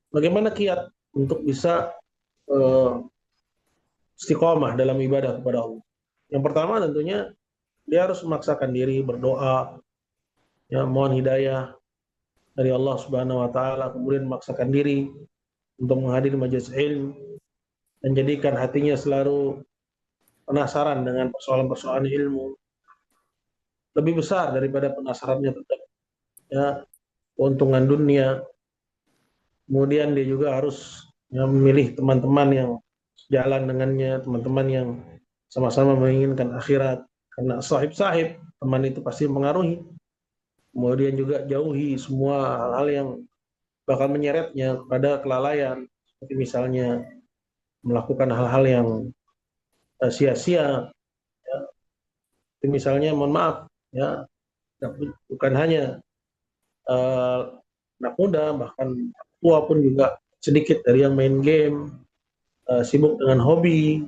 Bagaimana kiat untuk bisa istiqomah dalam ibadah kepada Allah. Yang pertama tentunya dia harus memaksakan diri berdoa, ya mohon hidayah dari Allah Subhanahu wa taala, kemudian memaksakan diri untuk menghadiri majelis ilmu dan jadikan hatinya selalu penasaran dengan persoalan-persoalan ilmu lebih besar daripada penasarannya tentang ya keuntungan dunia. Kemudian dia juga harus ya, memilih teman-teman yang sejalan dengannya, teman-teman yang sama-sama menginginkan akhirat. Karena sahib-sahib, teman itu pasti mengaruhi. Kemudian juga jauhi semua hal-hal yang bakal menyeretnya kepada kelalaian. Seperti misalnya melakukan hal-hal yang sia-sia. Ya. Seperti misalnya, mohon maaf, ya bukan hanya anak muda, bahkan tua pun juga sedikit dari yang main game, sibuk dengan hobi,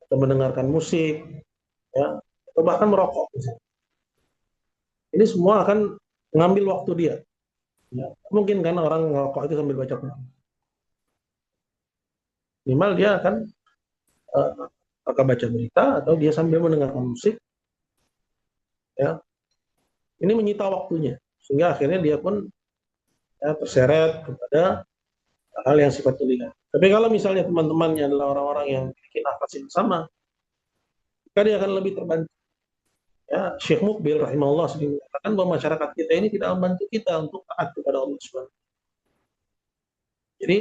atau mendengarkan musik, ya, atau bahkan merokok. Ini semua akan mengambil waktu dia. Ya. Mungkin kan orang ngerokok itu sambil baca Quran. Minimal dia akan akan baca berita atau dia sambil mendengarkan musik. Ya. Ini menyita waktunya. Sehingga akhirnya dia pun ya, terseret kepada hal yang sifat ringan. Tapi kalau misalnya teman-temannya adalah orang-orang yang memiliki nafas yang sama, maka dia akan lebih terbantu. Ya, Syekh Mukbil rahimahullah sering mengatakan bahwa masyarakat kita ini tidak membantu kita untuk taat kepada Allah Subhanahu. Jadi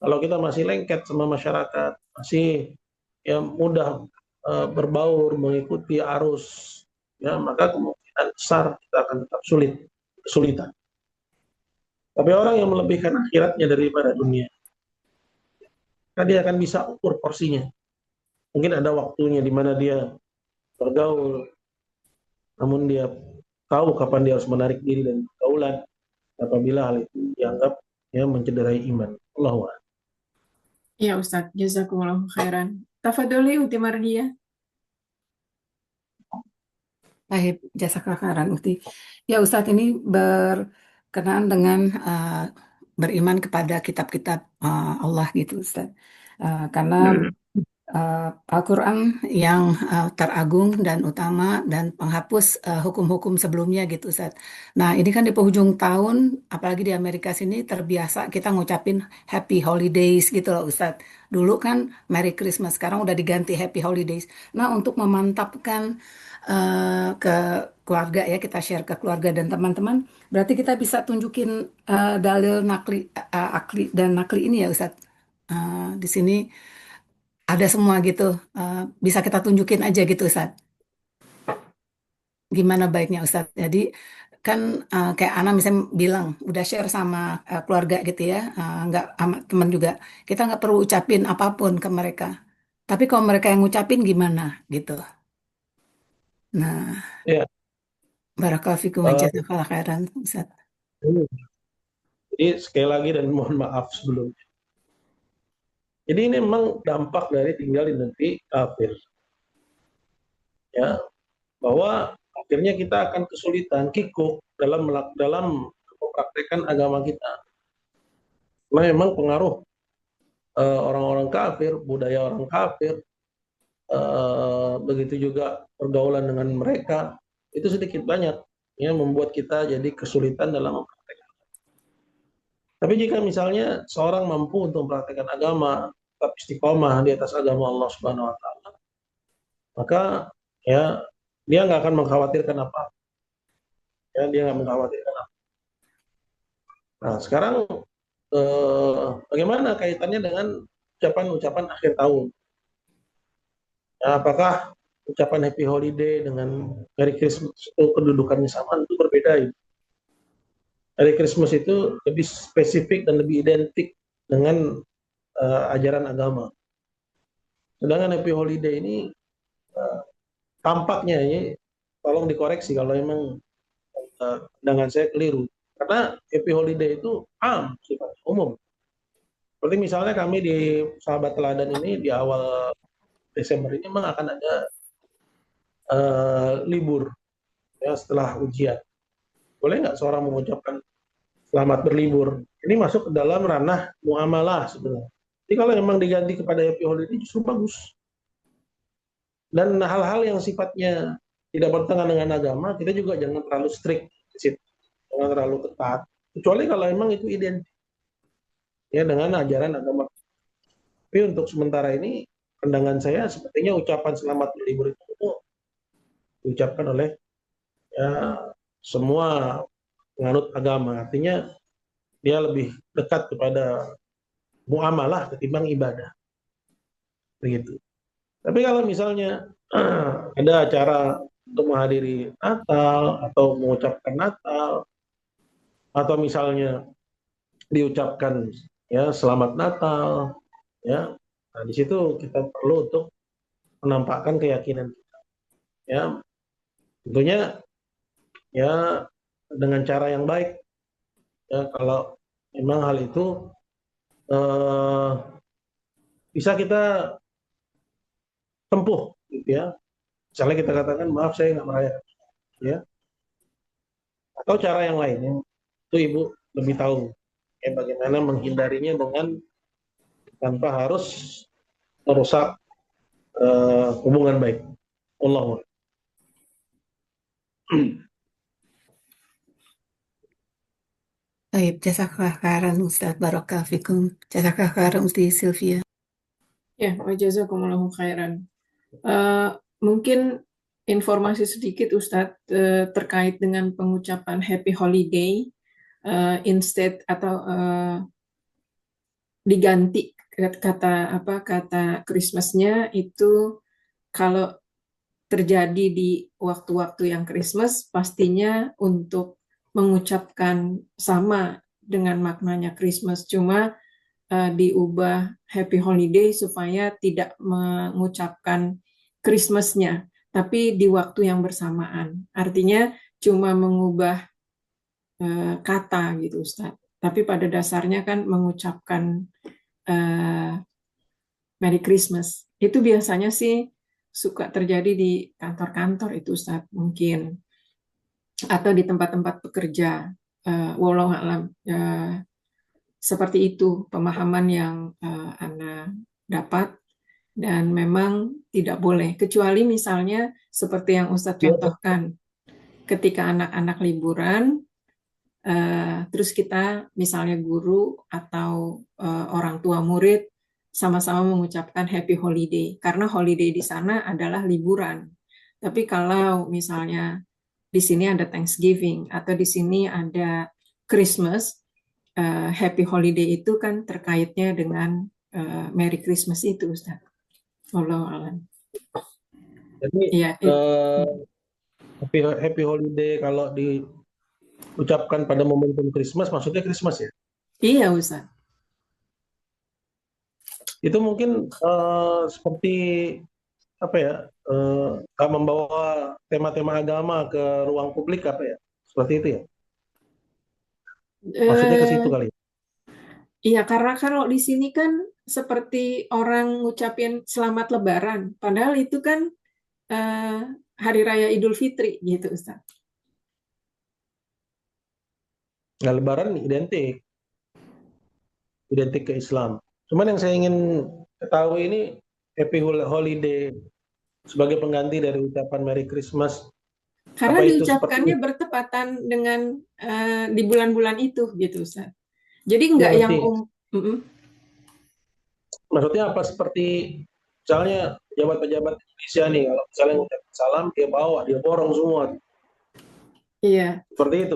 kalau kita masih lengket sama masyarakat, masih ya mudah berbaur mengikuti arus, ya maka kemungkinan besar kita akan tetap kesulitan. Tapi orang yang melebihkan akhiratnya daripada dunia, maka dia akan bisa ukur porsinya. Mungkin ada waktunya di mana dia bergaul, namun dia tahu kapan dia harus menarik diri dari pergaulan apabila hal itu dianggap ya mencederai iman. Allahu a'lam. Ya Ustadz, jazakumullah khairan. Tafadholi Uti Mardia. Baik, jasa khairan Ukti. Ya Ustadz, ini berkenaan dengan beriman kepada kitab-kitab Allah gitu Ustadz. Karena Al-Quran yang teragung dan utama dan penghapus hukum-hukum sebelumnya gitu Ustaz. Nah ini kan di penghujung tahun, apalagi di Amerika sini terbiasa kita ngucapin Happy Holidays gitu loh Ustaz. Dulu kan Merry Christmas, sekarang udah diganti Happy Holidays. Nah untuk memantapkan ke keluarga ya, kita share ke keluarga dan teman-teman, berarti kita bisa tunjukin dalil akli dan nakli ini ya Ustaz. Di sini ada semua gitu. Bisa kita tunjukin aja gitu Ustaz. Gimana baiknya Ustaz. Jadi kan kayak Ana misalnya bilang udah share sama keluarga gitu ya, nggak sama teman juga. Kita nggak perlu ucapin apapun ke mereka. Tapi kalau mereka yang ngucapin gimana gitu. Nah, Ya, barakallahu fikum wa jazakallahu khairan Ustaz. jadi sekali lagi dan mohon maaf sebelumnya. Jadi ini memang dampak dari tinggal di negeri kafir. Ya, bahwa akhirnya kita akan kesulitan kikuk dalam mempraktekkan agama kita. Karena memang pengaruh orang-orang kafir, budaya orang kafir, begitu juga pergaulan dengan mereka itu sedikit banyak ya membuat kita jadi kesulitan dalam mempraktekkan. Tapi jika misalnya seorang mampu untuk mempraktekkan agama, tetap istiqomah di atas agama Allah Subhanahu wa taala, maka ya dia nggak akan mengkhawatirkan apa. Ya, dia nggak mengkhawatirkan apa. Nah, sekarang bagaimana kaitannya dengan ucapan-ucapan akhir tahun? Ya, apakah ucapan Happy Holiday dengan Merry Christmas itu kedudukannya sama? Itu berbeda ya. Merry Christmas itu lebih spesifik dan lebih identik dengan ajaran agama. Sedangkan Happy Holiday ini tampaknya ini tolong dikoreksi kalau memang pandangan saya keliru. Karena Happy Holiday itu sifatnya umum. Seperti misalnya kami di Sahabat Teladan ini di awal Desember ini memang akan ada libur ya setelah ujian. Boleh nggak seorang mengucapkan selamat berlibur. Ini masuk ke dalam ranah muamalah sebenarnya. Jadi kalau memang diganti kepada happy holiday justru bagus. Dan hal-hal yang sifatnya tidak bertentangan dengan agama, kita juga jangan terlalu strict di situ, jangan terlalu ketat. Kecuali kalau memang itu identik ya dengan ajaran agama. Tapi untuk sementara ini, pandangan saya sepertinya ucapan selamat berlibur itu diucapkan oleh ya, semua penganut agama. Artinya dia lebih dekat kepada muamalah ketimbang ibadah. Begitu. Tapi kalau misalnya ada acara untuk menghadiri Natal atau mengucapkan Natal atau misalnya diucapkan ya selamat Natal ya, nah di situ kita perlu untuk menampakkan keyakinan kita ya, tentunya ya dengan cara yang baik ya, kalau memang hal itu eh, bisa kita tempuh gitu ya, misalnya kita katakan maaf saya nggak merayakan ya, atau cara yang lain yang itu ibu lebih tahu ya, bagaimana menghindarinya dengan tanpa harus merusak hubungan baik. Allah. Baik, jazakallah khairan Ustaz Barakah Fikum. Jazakallah khairan Ustaz Sylvia. Ya, wajazakumullahu khairan. Mungkin informasi sedikit Ustadz terkait dengan pengucapan Happy Holiday instead atau diganti kata Christmas-nya itu kalau terjadi di waktu-waktu yang Christmas pastinya untuk mengucapkan sama dengan maknanya Christmas, cuma diubah Happy Holiday supaya tidak mengucapkan Christmas-nya, tapi di waktu yang bersamaan. Artinya cuma mengubah kata gitu Ustaz. Tapi pada dasarnya kan mengucapkan Merry Christmas. Itu biasanya sih suka terjadi di kantor-kantor itu Ustaz, mungkin. Atau di tempat-tempat bekerja. Wallahu a'lam. Seperti itu pemahaman yang Ana dapat, dan memang tidak boleh, kecuali misalnya seperti yang Ustadz contohkan, ketika anak-anak liburan, terus kita misalnya guru atau orang tua murid sama-sama mengucapkan Happy Holiday, karena holiday di sana adalah liburan. Tapi kalau misalnya di sini ada Thanksgiving atau di sini ada Christmas, Happy Holiday itu kan terkaitnya dengan Merry Christmas itu, Ustaz. Wallahu a'lam. Jadi Iya, happy holiday kalau diucapkan pada momentum Christmas, maksudnya Christmas ya? iya Ustaz. Itu mungkin seperti apa ya? Membawa tema-tema agama ke ruang publik apa ya? Seperti itu ya? Maksudnya ke situ kali ya? Iya, karena kalau di sini kan seperti orang ngucapin selamat Lebaran, padahal itu kan Hari Raya Idul Fitri gitu, Ustaz. Nah, Lebaran identik ke Islam. Cuman yang saya ingin ketahui ini happy holiday sebagai pengganti dari ucapan Merry Christmas. Karena Apa itu diucapkannya seperti bertepatan dengan di bulan-bulan itu gitu, Ustaz. Jadi ya, nggak yang maksudnya apa seperti misalnya pejabat-pejabat Indonesia nih, kalau misalnya ngucapin salam dia bawa, dia borong semua. Iya. Seperti itu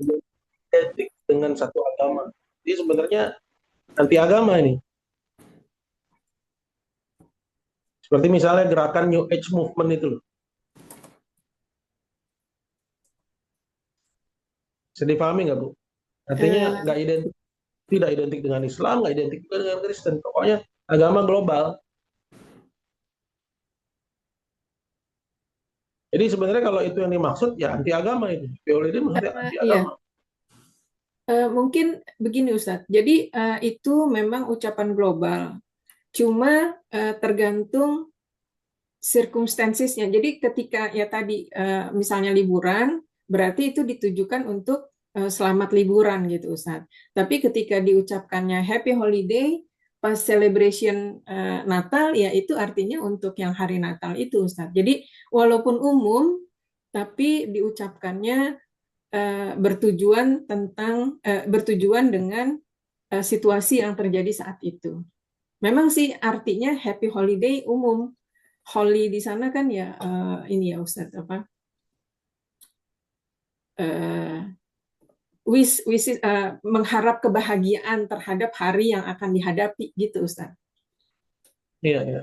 identik dengan satu agama. Jadi sebenarnya anti agama ini. Seperti misalnya gerakan New Age Movement itu loh. Bisa dipahami nggak Bu? Artinya tidak identik dengan Islam, nggak identik juga dengan Kristen. Pokoknya agama global. Jadi sebenarnya kalau itu yang dimaksud ya anti agama itu. Holiday maksudnya anti Iya. agama. Mungkin begini Ustadz, jadi itu memang ucapan global, cuma tergantung circumstancesnya. Jadi ketika ya tadi misalnya liburan, berarti itu ditujukan untuk selamat liburan gitu Ustadz. Tapi ketika diucapkannya happy holiday pas celebration Natal, ya itu artinya untuk yang hari Natal itu Ustadz. Jadi walaupun umum, tapi diucapkannya bertujuan dengan situasi yang terjadi saat itu. Memang sih artinya happy holiday umum. Holy di sana kan ya ini ya Ustadz apa? Mengharap kebahagiaan terhadap hari yang akan dihadapi gitu Ustaz. Iya, iya.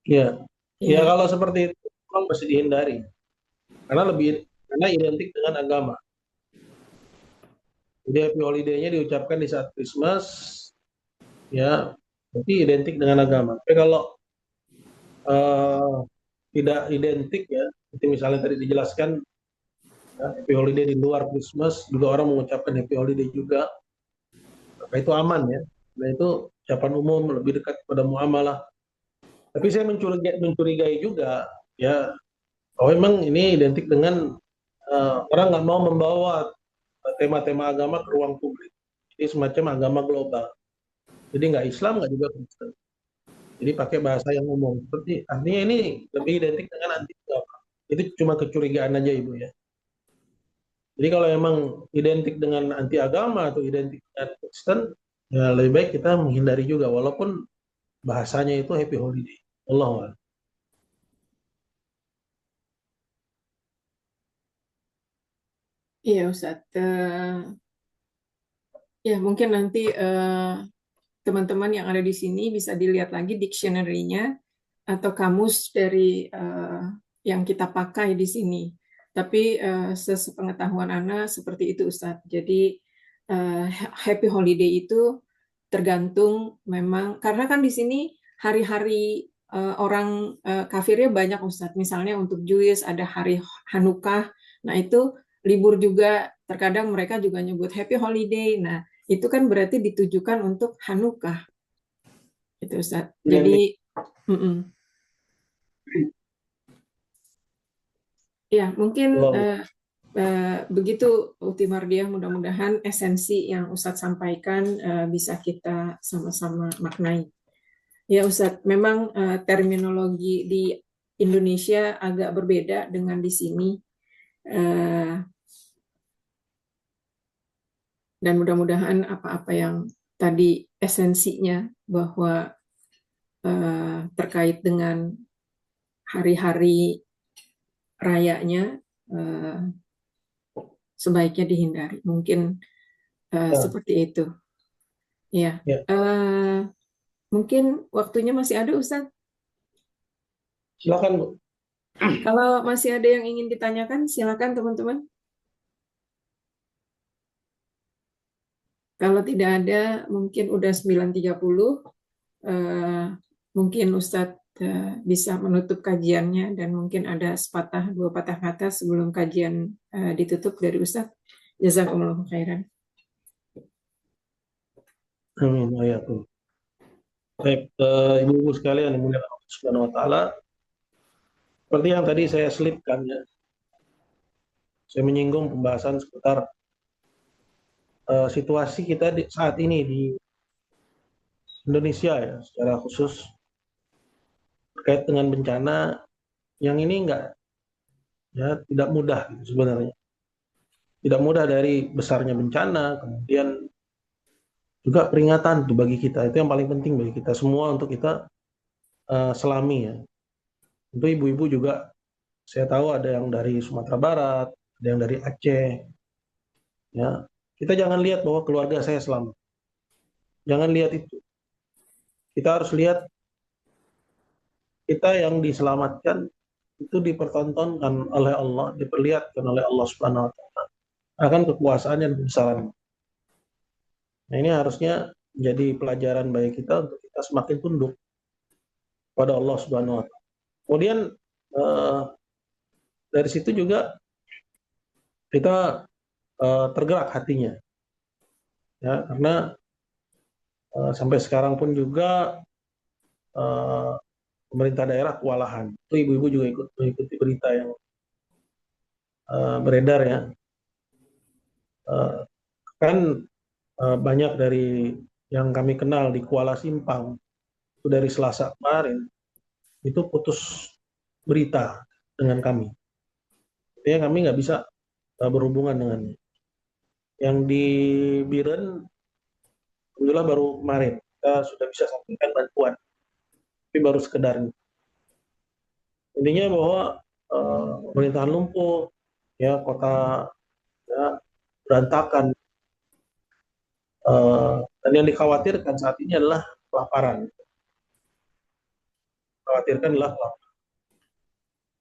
Iya. Ya Iya. kalau seperti itu memang mesti dihindari. Karena identik dengan agama. Jadi happy holiday-nya diucapkan di saat Christmas, ya berarti identik dengan agama. Tapi kalau eh, tidak identik ya, seperti misalnya tadi dijelaskan, ya, happy holiday di luar Christmas juga orang mengucapkan happy holiday juga, maka itu aman ya. Nah itu ucapan umum lebih dekat pada muamalah. Tapi saya mencurigai juga ya, bahwa memang ini identik dengan orang nggak mau membawa tema-tema agama ke ruang publik. Jadi semacam agama global. Jadi nggak Islam, nggak juga Kristen. Jadi pakai bahasa yang umum. Seperti artinya ini lebih identik dengan anti agama. Itu cuma kecurigaan aja Ibu ya. Jadi kalau emang identik dengan anti agama atau identik dengan Kristen, ya lebih baik kita menghindari juga walaupun bahasanya itu happy holiday. Allah. Iya Ustaz. Ya mungkin nanti teman-teman yang ada di sini bisa dilihat lagi dictionary-nya atau kamus dari yang kita pakai di sini. Tapi sepengetahuan Ana seperti itu Ustaz. Jadi happy holiday itu tergantung memang karena kan di sini hari-hari orang kafirnya banyak Ustaz. Misalnya untuk Jewish ada hari Hanukkah. Nah, itu libur juga terkadang mereka juga nyebut happy holiday. Nah, itu kan berarti ditujukan untuk Hanukkah. Itu Ustaz. Jadi ya mungkin begitu Uti Mardiah, mudah-mudahan esensi yang Ustadz sampaikan bisa kita sama-sama maknai. Ya Ustadz, memang terminologi di Indonesia agak berbeda dengan di sini. Dan mudah-mudahan apa-apa yang tadi esensinya bahwa terkait dengan hari-hari rayanya sebaiknya dihindari. Mungkin seperti itu. Ya. Mungkin waktunya masih ada, Ustaz? Silakan, Bu. Kalau masih ada yang ingin ditanyakan, silakan teman-teman. Kalau tidak ada, mungkin udah 9.30. Mungkin Ustadz bisa menutup kajiannya dan mungkin ada sepatah dua patah kata sebelum kajian ditutup dari Ustadz. Jazakumullah khairan. Amin. Baik, ibu-ibu sekalian yang mulia Allah Subhanahu wa taala. Seperti yang tadi saya selipkan ya. Saya menyinggung pembahasan seputar situasi kita saat ini di Indonesia ya, secara khusus terkait dengan bencana yang ini tidak mudah gitu sebenarnya. Tidak mudah dari besarnya bencana, kemudian juga peringatan tuh bagi kita. Itu yang paling penting bagi kita semua untuk kita selami ya. Untuk ibu-ibu juga saya tahu ada yang dari Sumatera Barat, ada yang dari Aceh. Ya, kita jangan lihat bahwa keluarga saya selamat. Jangan lihat itu. Kita harus lihat kita yang diselamatkan itu dipertontonkan oleh Allah, diperlihatkan oleh Allah Subhanahu wa taala akan kekuasaan dan kebesaran. Nah, ini harusnya menjadi pelajaran bagi kita untuk kita semakin tunduk pada Allah Subhanahu wa taala. Kemudian dari situ juga kita tergerak hatinya. Ya, karena sampai sekarang pun juga pemerintah daerah kewalahan. Itu ibu-ibu juga ikut mengikuti berita yang beredar ya. Kan banyak dari yang kami kenal di Kuala Simpang itu dari Selasa kemarin itu putus berita dengan kami. Artinya kami nggak bisa berhubungan dengannya. Yang di Biren, alhamdulillah baru kemarin kita sudah bisa sampaikan bantuan, tapi baru sekedar. Intinya bahwa pemerintahan lumpuh, ya kota ya, berantakan, dan yang dikhawatirkan saat ini adalah kelaparan. Khawatirkan adalah kelaparan.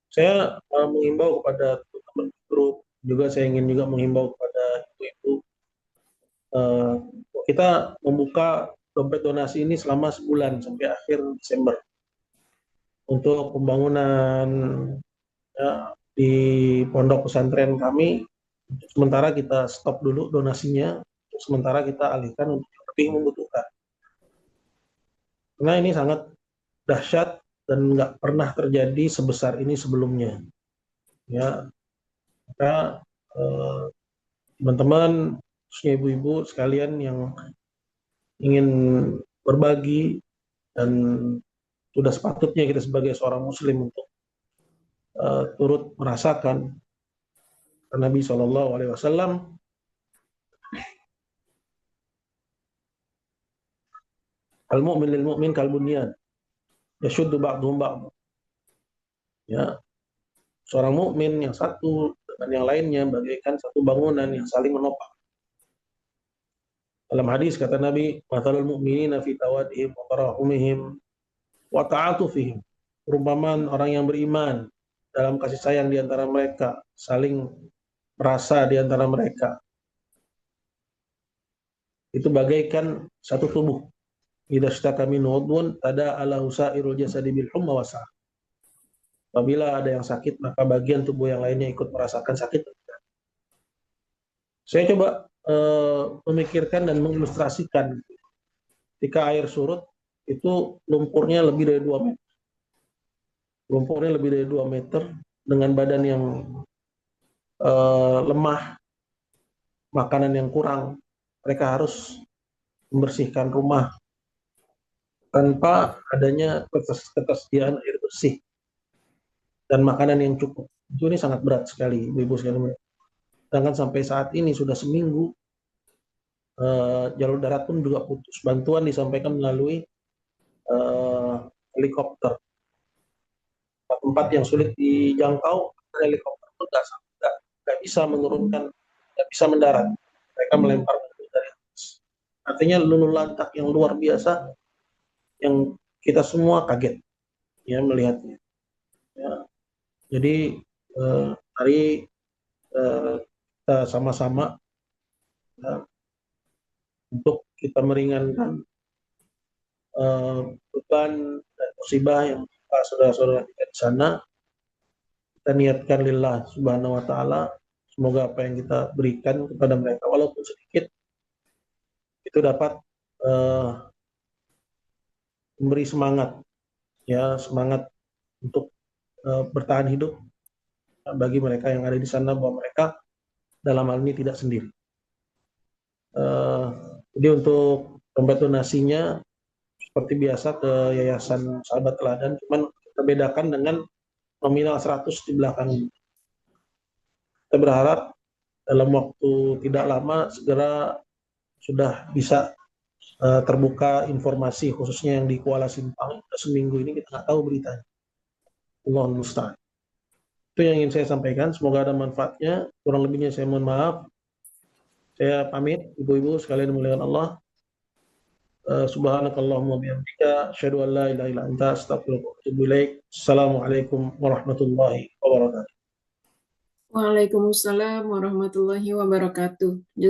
Saya mengimbau kepada teman-teman grup, juga saya ingin juga mengimbau kepada ibu-ibu, kita membuka dompet donasi ini selama sebulan sampai akhir Desember untuk pembangunan ya, di pondok pesantren kami. Sementara kita stop dulu donasinya, sementara kita alihkan untuk yang lebih membutuhkan. Karena ini sangat dahsyat dan nggak pernah terjadi sebesar ini sebelumnya. Ya, maka teman-teman, khususnya ibu-ibu sekalian yang ingin berbagi dan sudah sepatutnya kita sebagai seorang muslim untuk turut merasakan Nabi SAW al-mu'min lil mu'min kal bunyan yashuddu ba'dhum ba'd. Ya, seorang mukmin yang satu dengan yang lainnya bagaikan satu bangunan yang saling menopang. Dalam hadis kata Nabi, "Mathalul mu'minina fi tawadihim wa tarahumihim wa ta'atufihim." Perumpamaan orang yang beriman dalam kasih sayang di antara mereka, saling merasa di antara mereka. Itu bagaikan satu tubuh. Idza ishtaka minhu 'udwun tada'ala sa'irul jasadi bil humma wa sa'ah. Apabila ada yang sakit, maka bagian tubuh yang lainnya ikut merasakan sakit. Saya coba memikirkan dan mengilustrasikan ketika air surut itu lumpurnya lebih dari 2 meter. Lumpurnya lebih dari 2 meter dengan badan yang lemah, makanan yang kurang. Mereka harus membersihkan rumah tanpa adanya ketersediaan air bersih dan makanan yang cukup. Itu ini sangat berat sekali, ibu-ibu sekalian. Sedangkan sampai saat ini sudah seminggu, jalur darat pun juga putus. Bantuan disampaikan melalui helikopter. Tempat yang sulit dijangkau, helikopter pun nggak bisa menurunkan, nggak bisa mendarat. Mereka melempar dari atas. Artinya lulu lantak yang luar biasa, yang kita semua kaget ya melihatnya. Ya. Jadi mari kita sama-sama ya, untuk kita meringankan beban dan musibah yang saudara-saudara kita di sana. Kita niatkan lillah subhanahu wa ta'ala, semoga apa yang kita berikan kepada mereka walaupun sedikit itu dapat memberi semangat ya, semangat untuk bertahan hidup bagi mereka yang ada di sana, bahwa mereka dalam hal ini tidak sendiri. Jadi untuk dompet donasinya seperti biasa ke Yayasan Sahabat Teladan, cuman kita bedakan dengan nominal 100 di belakang. Kita berharap dalam waktu tidak lama segera sudah bisa terbuka informasi, khususnya yang di Kuala Simpang. Seminggu ini kita nggak tahu beritanya. Allahul musta'an. Itu yang ingin saya sampaikan. Semoga ada manfaatnya. Kurang lebihnya saya mohon maaf. Saya pamit, ibu-ibu sekalian dimuliakan Allah. Subhanakallahumma bihamdika asyhadu an la ilaha illa anta astaghfiruka wa atubu ilaik. Assalamualaikum warahmatullahi wabarakatuh. Waalaikumsalam warahmatullahi wabarakatuh.